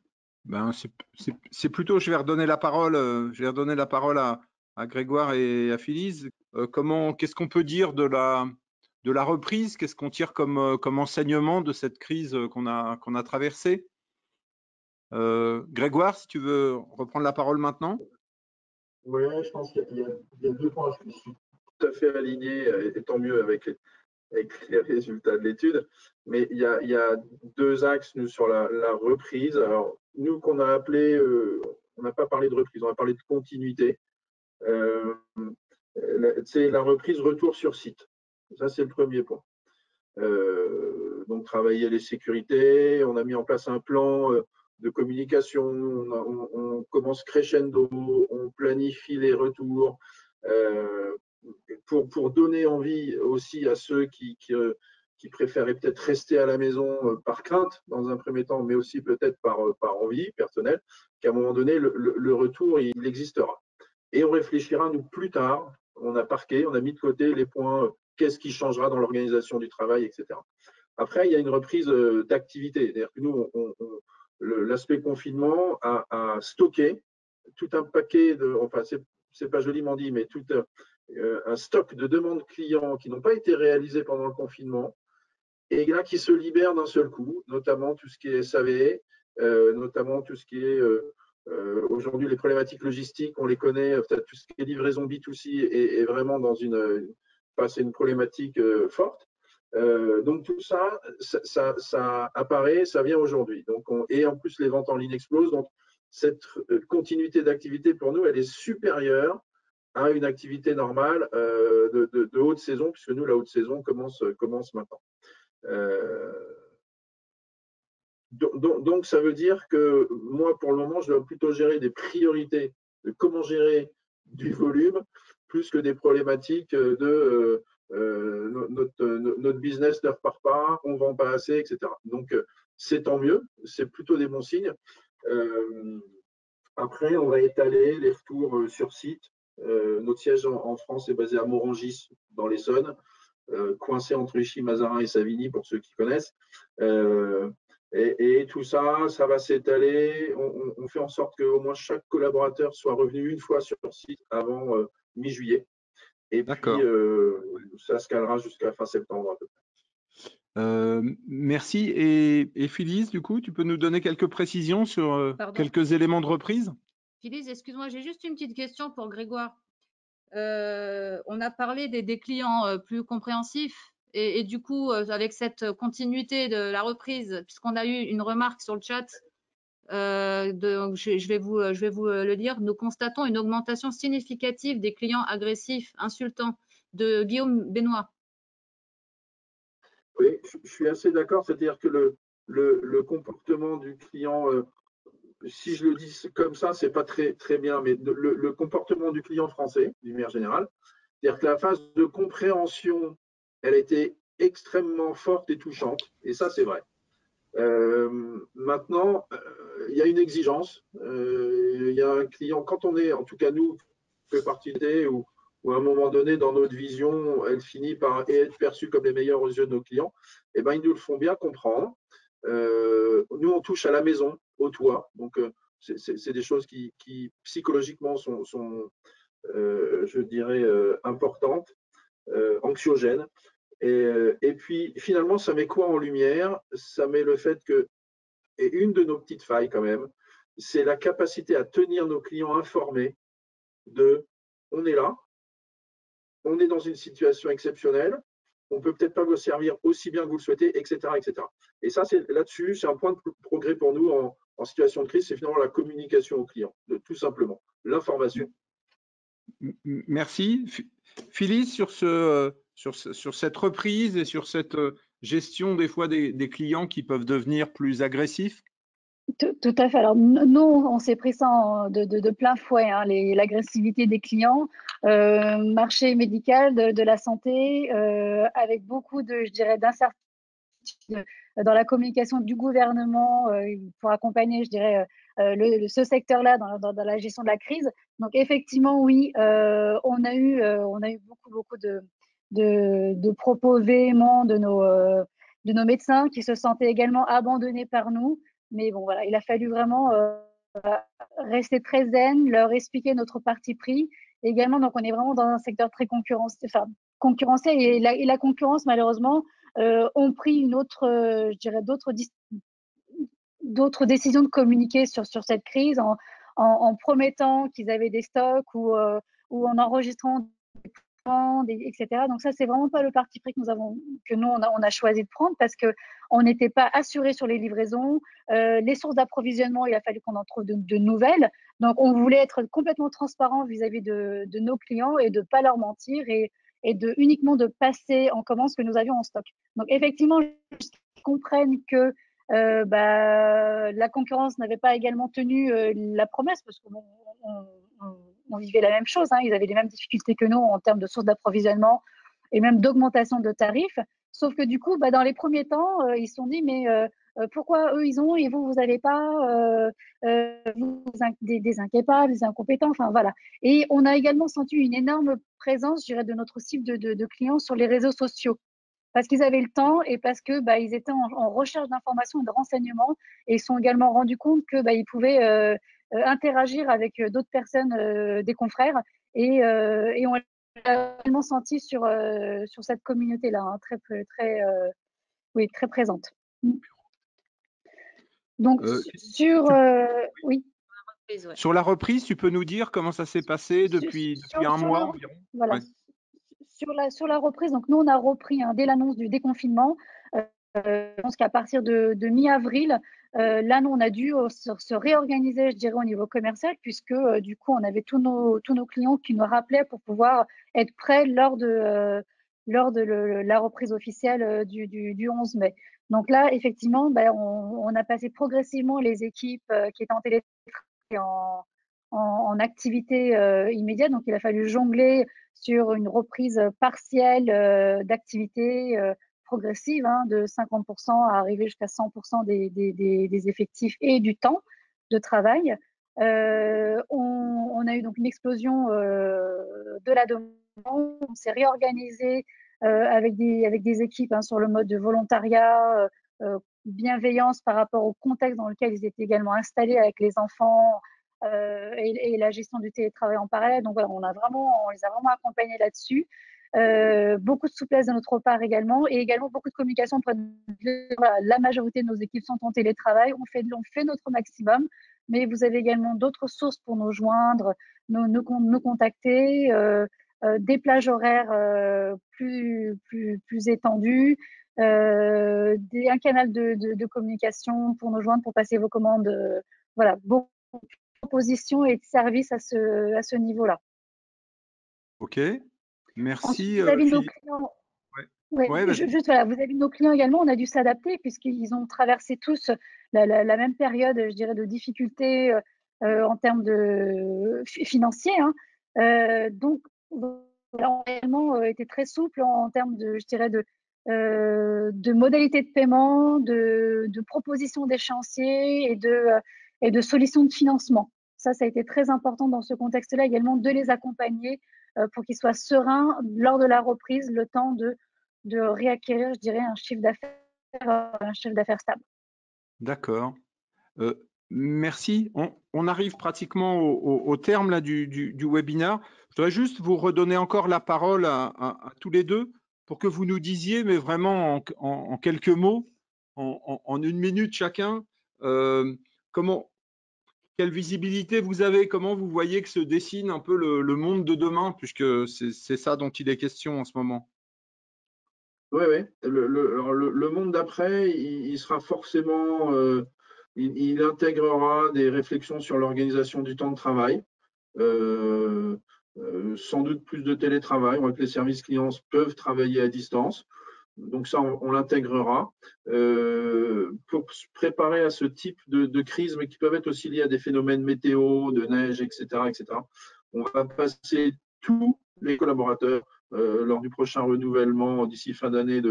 C'est plutôt, je vais redonner la parole à Grégoire et à Phyllis. Qu'est-ce qu'on peut dire de la reprise? Qu'est-ce qu'on tire comme enseignement de cette crise qu'on a traversée? Grégoire, si tu veux reprendre la parole maintenant. Oui, je pense qu'il y a 2 points. Je suis tout à fait aligné, et tant mieux avec les résultats de l'étude. Mais il y a 2 axes, nous, sur la reprise. Alors, nous, qu'on a appelé, on n'a pas parlé de reprise, on a parlé de continuité. C'est la reprise retour sur site. Ça, c'est le premier point. Donc, travailler les sécurités, on a mis en place un plan de communication, on commence crescendo, on planifie les retours pour donner envie aussi à ceux qui qui préféraient peut-être rester à la maison par crainte dans un premier temps, mais aussi peut-être par envie personnelle, qu'à un moment donné, le retour, il existera. Et on réfléchira, nous, plus tard. On a parqué, on a mis de côté les points, qu'est-ce qui changera dans l'organisation du travail, etc. Après, il y a une reprise d'activité. C'est-à-dire que nous, l'aspect confinement a stocké tout un paquet de, enfin, c'est pas joliment dit, mais tout un stock de demandes clients qui n'ont pas été réalisées pendant le confinement et là qui se libèrent d'un seul coup, notamment tout ce qui est SAV, notamment tout ce qui est aujourd'hui les problématiques logistiques, on les connaît, tout ce qui est livraison B2C est vraiment dans c'est une problématique forte. Donc tout ça apparaît, ça vient aujourd'hui. Et en plus les ventes en ligne explosent. Donc cette continuité d'activité pour nous, elle est supérieure à une activité normale de haute saison, puisque nous la haute saison commence maintenant. Donc ça veut dire que moi pour le moment je dois plutôt gérer des priorités de comment gérer du volume plus que des problématiques de notre business ne repart pas, on ne vend pas assez, etc. Donc, c'est tant mieux, c'est plutôt des bons signes. Après, on va étaler les retours sur site. Notre siège en France est basé à Morangis, dans l'Essonne, coincé entre Ichy, Mazarin et Savigny, pour ceux qui connaissent. Et tout ça, ça va s'étaler. On fait en sorte qu'au moins chaque collaborateur soit revenu une fois sur site avant mi-juillet. Et puis, ça se calera jusqu'à fin septembre à peu près. Merci. Et Phyllis, du coup, tu peux nous donner quelques précisions sur quelques éléments de reprise? Phyllis, excuse-moi, j'ai juste une petite question pour Grégoire. On a parlé des clients plus compréhensifs et du coup, avec cette continuité de la reprise, puisqu'on a eu une remarque sur le chat, je vais vous le dire, nous constatons une augmentation significative des clients agressifs, insultants, de Guillaume Benoît. Oui, je suis assez d'accord, c'est-à-dire que le comportement du client, si je le dis comme ça, c'est pas très bien, mais le comportement du client français, d'une manière générale, c'est-à-dire que la phase de compréhension, elle a été extrêmement forte et touchante, et ça c'est vrai. Maintenant, il y a une exigence. Il y a un client, quand on est, en tout cas nous, fait partie d'idées ou à un moment donné, dans notre vision, elle finit par être perçue comme les meilleurs aux yeux de nos clients, et ben, ils nous le font bien comprendre. Nous, on touche à la maison, au toit. Donc, c'est des choses qui psychologiquement sont je dirais, importantes, anxiogènes. Et puis, finalement, ça met quoi en lumière? Ça met le fait que, et une de nos petites failles quand même, c'est la capacité à tenir nos clients informés de on est là, on est dans une situation exceptionnelle, on ne peut peut-être pas vous servir aussi bien que vous le souhaitez, etc. etc. Et ça, là-dessus, c'est un point de progrès pour nous en situation de crise, c'est finalement la communication aux clients, tout simplement, l'information. Merci. Phyllis, sur cette reprise et sur cette gestion des fois des clients qui peuvent devenir plus agressifs? Tout à fait. Alors, nous, on s'est pris ça de plein fouet, hein, l'agressivité des clients, marché médical, de la santé, avec beaucoup de, je dirais, d'incertitudes dans la communication du gouvernement pour accompagner, je dirais, ce secteur-là dans la gestion de la crise. Donc, effectivement, oui, on a eu beaucoup de propos véhéments de nos médecins qui se sentaient également abandonnés par nous. Mais bon, voilà, il a fallu vraiment rester très zen, leur expliquer notre parti pris. Également, donc, on est vraiment dans un secteur très concurrentiel et la concurrence, malheureusement, ont pris une autre, je dirais, d'autres décisions de communiquer sur cette crise en promettant qu'ils avaient des stocks ou en enregistrant etc. Donc ça, c'est vraiment pas le parti pris que nous on a choisi de prendre parce que on n'était pas assuré sur les livraisons, les sources d'approvisionnement, il a fallu qu'on en trouve de nouvelles. Donc on voulait être complètement transparent vis-à-vis de nos clients et de pas leur mentir et uniquement de passer en commande ce que nous avions en stock. Donc effectivement, ils comprennent que la concurrence n'avait pas également tenu la promesse parce qu'on vivait la même chose, hein. Ils avaient les mêmes difficultés que nous en termes de sources d'approvisionnement et même d'augmentation de tarifs. Sauf que du coup, dans les premiers temps, ils se sont dit, mais pourquoi eux, ils ont et vous, vous n'avez pas vous, des incapables, des incompétents, enfin voilà. Et on a également senti une énorme présence, je dirais, de notre cible de clients sur les réseaux sociaux. Parce qu'ils avaient le temps et parce que ils étaient en recherche d'informations et de renseignements et ils se sont également rendus compte que ils pouvaient interagir avec d'autres personnes, des confrères et on l'a vraiment senti sur cette communauté-là, hein, oui, très présente. Donc oui. Sur la reprise, tu peux nous dire comment ça s'est passé depuis un mois environ? Voilà. Ouais. Sur la reprise, donc nous, on a repris dès l'annonce du déconfinement. Je pense qu'à partir de mi-avril, là, nous, on a dû se réorganiser, je dirais, au niveau commercial, puisque du coup, on avait tous nos clients qui nous rappelaient pour pouvoir être prêts lors de la reprise officielle du 11 mai. Donc là, effectivement, on a passé progressivement les équipes qui étaient en télétravail en activité immédiate. Donc, il a fallu jongler sur une reprise partielle d'activité progressive, de 50% à arriver jusqu'à 100% des effectifs et du temps de travail. On a eu donc une explosion de la demande. On s'est réorganisé avec des équipes sur le mode de volontariat, bienveillance par rapport au contexte dans lequel ils étaient également installés avec les enfants et la gestion du télétravail en parallèle. Donc voilà, on les a vraiment accompagnés là-dessus. Beaucoup de souplesse de notre part également et également beaucoup de communication. Voilà, la majorité de nos équipes sont en télétravail. On fait notre maximum, mais vous avez également d'autres sources pour nous joindre, nous contacter, des plages horaires plus étendues, un canal de communication pour nous joindre, pour passer vos commandes. Voilà, beaucoup de propositions et de services à ce niveau-là. Ok, merci. Ensuite, vis-à-vis de nos clients, vis-à-vis de nos clients également, on a dû s'adapter puisqu'ils ont traversé tous la même période, je dirais, de difficultés en termes financiers. Donc, on a également été très souple en termes je dirais, de modalités de paiement, de propositions d'échéanciers et de solutions de financement. Ça a été très important dans ce contexte-là également de les accompagner pour qu'ils soient sereins lors de la reprise, le temps de réacquérir, je dirais, un chiffre d'affaires stable. D'accord. Merci. On arrive pratiquement au terme là, du webinaire. Je voudrais juste vous redonner encore la parole à tous les deux pour que vous nous disiez, mais vraiment en quelques mots, en une minute chacun, quelle visibilité vous avez, comment vous voyez que se dessine un peu le monde de demain, puisque c'est ça dont il est question en ce moment. Oui. Le monde d'après, il sera forcément, il intégrera des réflexions sur l'organisation du temps de travail, sans doute plus de télétravail. On voit que les services clients peuvent travailler à distance. Donc ça, on l'intégrera pour se préparer à ce type de crise, mais qui peuvent être aussi liés à des phénomènes météo, de neige, etc. On va passer tous les collaborateurs lors du prochain renouvellement d'ici fin d'année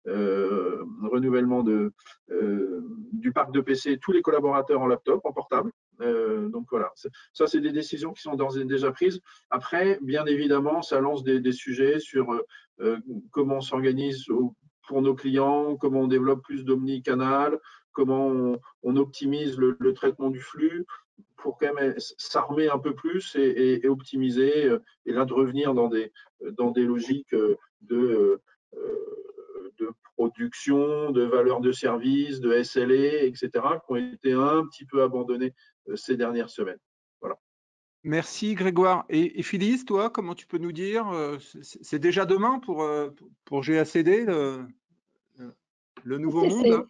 renouvellement du parc de PC, tous les collaborateurs en laptop, en portable. Donc voilà, ça c'est des décisions qui sont d'ores et déjà prises. Après, bien évidemment, ça lance des sujets sur comment on s'organise pour nos clients, comment on développe plus d'omnicanal, comment on optimise le traitement du flux pour quand même s'armer un peu plus et optimiser, et là de revenir dans des logiques de production, de valeur de service, de SLA, etc., qui ont été un petit peu abandonnés ces dernières semaines. Voilà. Merci Grégoire. Et Phyllis, toi, comment tu peux nous dire, c'est déjà demain pour GACD, le nouveau monde?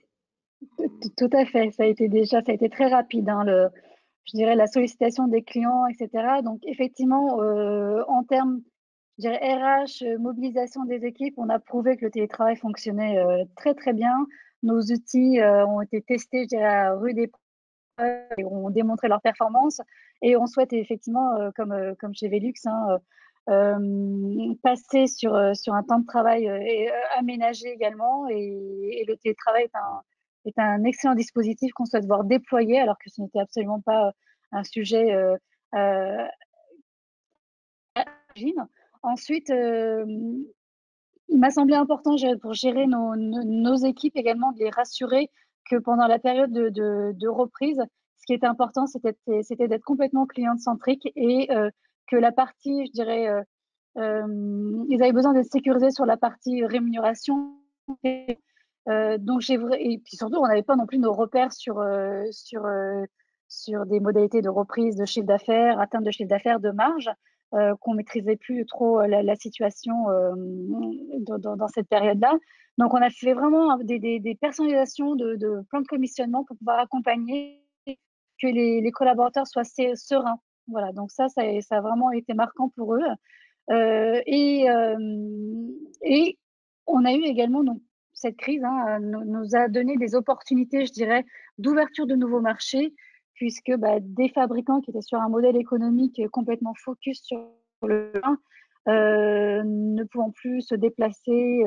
Tout à fait, ça a été très rapide, je dirais la sollicitation des clients, etc. Donc effectivement, en termes, je dirais RH, mobilisation des équipes, on a prouvé que le télétravail fonctionnait très très bien. Nos outils ont été testés, je dirais, à rude épreuve et ont démontré leur performance. Et on souhaite effectivement, comme chez Velux, passer sur un temps de travail aménagé également, et le télétravail est un excellent dispositif qu'on souhaite voir déployer, alors que ce n'était absolument pas un sujet à l'origine. Ensuite, il m'a semblé important pour gérer nos équipes également, de les rassurer que pendant la période de reprise, ce qui était important, c'était d'être complètement client-centrique, et que la partie, je dirais, ils avaient besoin d'être sécurisés sur la partie rémunération. Donc et puis surtout, on n'avait pas non plus nos repères sur des modalités de reprise de chiffre d'affaires, atteinte de chiffre d'affaires, de marge, qu'on maîtrisait plus trop la situation dans cette période-là. Donc, on a fait vraiment des personnalisations de plans de commissionnement pour pouvoir accompagner, que les collaborateurs soient sereins. Voilà, donc ça a vraiment été marquant pour eux. Et on a eu également, donc, cette crise nous a donné des opportunités, je dirais, d'ouverture de nouveaux marchés, puisque des fabricants qui étaient sur un modèle économique complètement focus sur le vin, ne pouvant plus se déplacer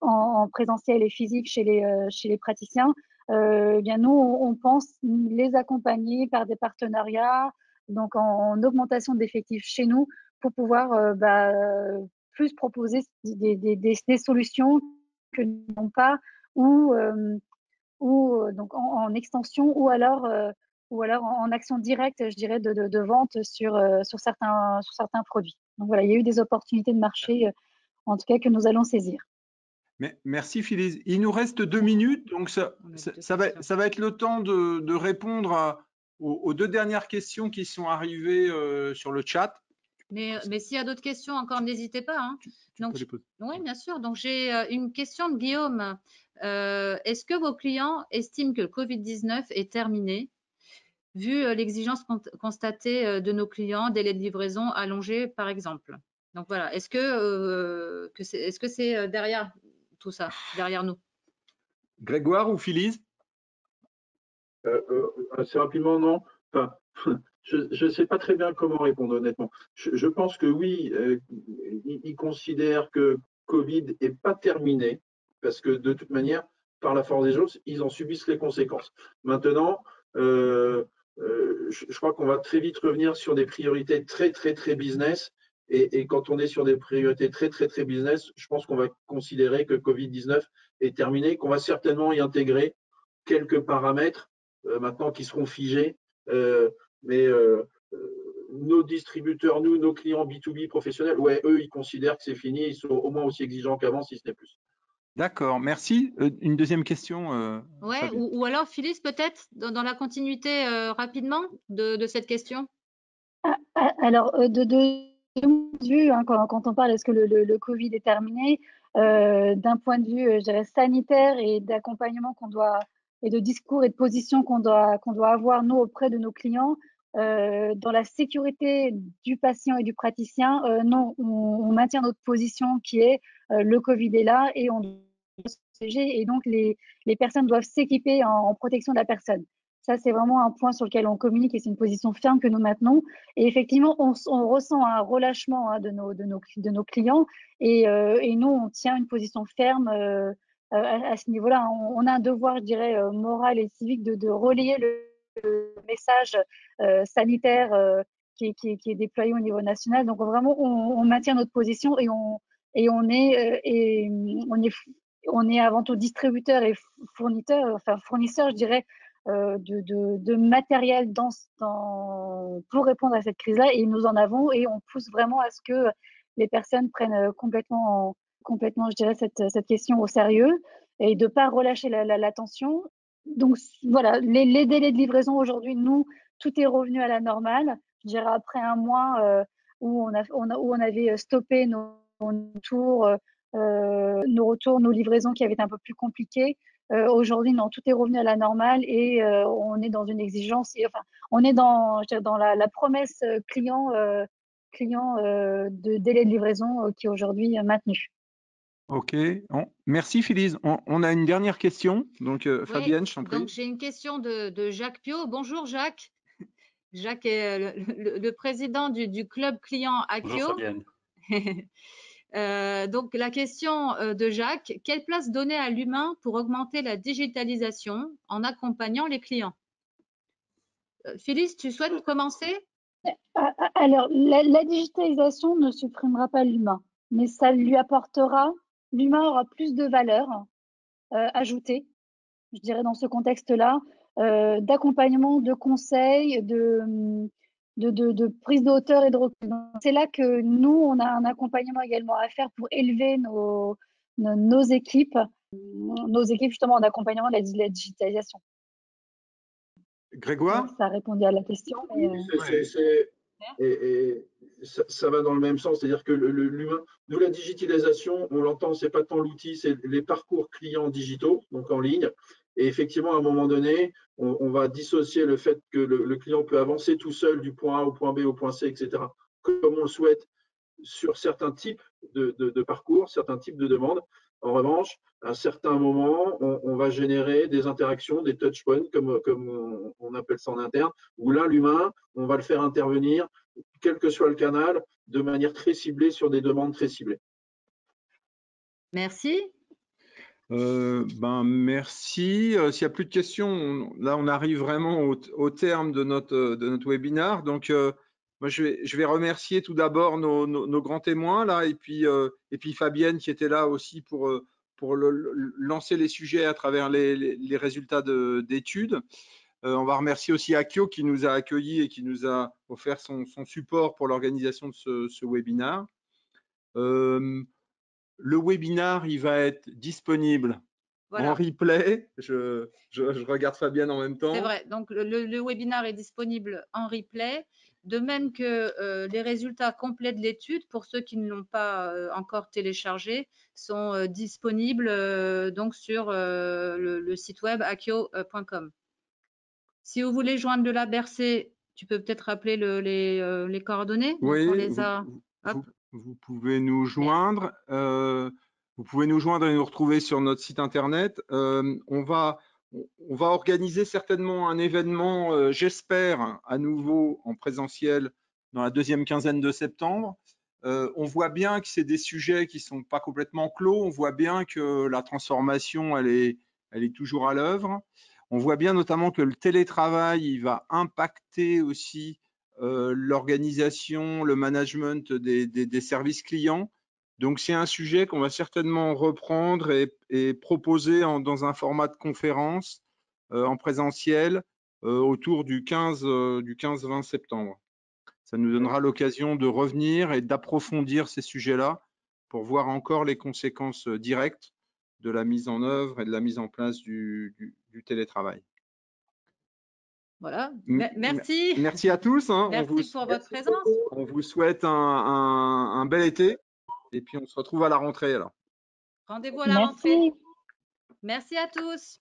en présentiel et physique chez les praticiens, bien nous, on pense les accompagner par des partenariats, donc en augmentation d'effectifs chez nous, pour pouvoir plus proposer des solutions que nous n'avons pas, ou donc en extension, ou alors en action directe, je dirais, de vente sur certains produits. Donc voilà, il y a eu des opportunités de marché, en tout cas, que nous allons saisir. Merci Phyllis. Il nous reste 2 minutes, donc ça va être le temps de répondre aux 2 dernières questions qui sont arrivées sur le chat. Mais s'il y a d'autres questions encore, n'hésitez pas. Hein. Oui, bien sûr. Donc, j'ai une question de Guillaume. Est-ce que vos clients estiment que le Covid-19 est terminé, vu l'exigence constatée de nos clients, délai de livraison allongé, par exemple? Donc, voilà. Est-ce que c'est derrière tout ça, derrière nous? Grégoire ou Phyllis? Assez rapidement, non. Enfin, je ne sais pas très bien comment répondre, honnêtement. Je pense que oui, ils considèrent que Covid n'est pas terminé, parce que de toute manière, par la force des choses, ils en subissent les conséquences. Maintenant, je crois qu'on va très vite revenir sur des priorités très, très, très business. Et quand on est sur des priorités très, très, très business, je pense qu'on va considérer que Covid-19 est terminé, qu'on va certainement y intégrer quelques paramètres maintenant qui seront figés. Mais nos distributeurs, nos clients B2B professionnels, ouais, eux, ils considèrent que c'est fini, ils sont au moins aussi exigeants qu'avant, si ce n'est plus. D'accord, merci. Une deuxième question. Ouais, ou alors Phyllis, peut-être, dans la continuité rapidement de cette question. Alors, de mon point de vue, quand on parle, est-ce que le Covid est terminé, d'un point de vue, je dirais, sanitaire et d'accompagnement et de discours et de position qu'on doit avoir, nous, auprès de nos clients, dans la sécurité du patient et du praticien, non, on maintient notre position qui est le Covid est là et on doit se protéger, et donc les personnes doivent s'équiper en protection de la personne. Ça, c'est vraiment un point sur lequel on communique, et c'est une position ferme que nous maintenons. Et effectivement, on ressent un relâchement de nos clients, et nous, on tient une position ferme à ce niveau-là. On a un devoir, je dirais, moral et civique de relayer le message sanitaire qui est déployé au niveau national. Donc vraiment, on maintient notre position, et on est avant tout distributeur et fournisseur, je dirais, de matériel pour répondre à cette crise-là, et nous en avons, et on pousse vraiment à ce que les personnes prennent complètement, je dirais, cette question au sérieux, et de ne pas relâcher l'attention. Donc voilà, les délais de livraison aujourd'hui, nous, tout est revenu à la normale. Je dirais après un mois où on avait stoppé nos retours, nos livraisons qui avaient été un peu plus compliquées. Aujourd'hui, non, tout est revenu à la normale, et on est dans une exigence, on est dans la promesse client de délai de livraison qui est aujourd'hui maintenue. Ok, merci Phyllis. On a une dernière question, donc oui, Fabienne, je t'en prie. Donc j'ai une question de Jacques Pio. Bonjour Jacques. Jacques est le président du club client Bonjour Akio. Fabienne. Donc, la question de Jacques, quelle place donner à l'humain pour augmenter la digitalisation en accompagnant les clients? Phyllis, tu souhaites commencer? Alors, la digitalisation ne supprimera pas l'humain, mais ça lui apportera, l'humain aura plus de valeur ajoutée, je dirais dans ce contexte-là, d'accompagnement, de conseils, de prise de hauteur et de recul. C'est là que nous, on a un accompagnement également à faire pour élever nos équipes justement en accompagnement de la digitalisation. Grégoire? Ça a répondu à la question. Mais, et ça va dans le même sens, c'est-à-dire que l'humain, nous la digitalisation, on l'entend, c'est pas tant l'outil, c'est les parcours clients digitaux, donc en ligne. Et effectivement, à un moment donné, on va dissocier le fait que le client peut avancer tout seul du point A au point B au point C, etc., comme on le souhaite sur certains types de parcours, certains types de demandes. En revanche, à un certain moment, on va générer des interactions, des touch points, comme on appelle ça en interne, où là, l'humain, on va le faire intervenir, quel que soit le canal, de manière très ciblée sur des demandes très ciblées. Merci. Merci. S'il n'y a plus de questions, là, on arrive vraiment au terme de notre webinaire. Donc, moi, je vais remercier tout d'abord nos grands témoins là, et puis Fabienne qui était là aussi pour lancer les sujets à travers les résultats d'études. On va remercier aussi Akio qui nous a accueillis et qui nous a offert son support pour l'organisation de ce webinaire. Le webinaire, il va être disponible en replay. Je regarde Fabienne en même temps. C'est vrai. Donc, le webinaire est disponible en replay, de même que les résultats complets de l'étude, pour ceux qui ne l'ont pas encore téléchargé, sont disponibles donc sur le site web akio.com. Si vous voulez joindre de la Bercé, tu peux peut-être rappeler les coordonnées. Oui, donc on les a... vous pouvez nous joindre. Vous pouvez nous joindre et nous retrouver sur notre site internet. On va organiser certainement un événement, j'espère, à nouveau en présentiel dans la deuxième quinzaine de septembre. On voit bien que c'est des sujets qui ne sont pas complètement clos. On voit bien que la transformation, elle est toujours à l'œuvre. On voit bien notamment que le télétravail, il va impacter aussi l'organisation, le management des services clients. Donc, c'est un sujet qu'on va certainement reprendre et proposer dans un format de conférence en présentiel autour du 15-20 septembre. Ça nous donnera l'occasion de revenir et d'approfondir ces sujets-là pour voir encore les conséquences directes de la mise en œuvre et de la mise en place du télétravail. Voilà, merci. Merci à tous. Merci pour votre présence. On vous souhaite un bel été et puis on se retrouve à la rentrée alors. Rendez-vous à la rentrée. Merci à tous.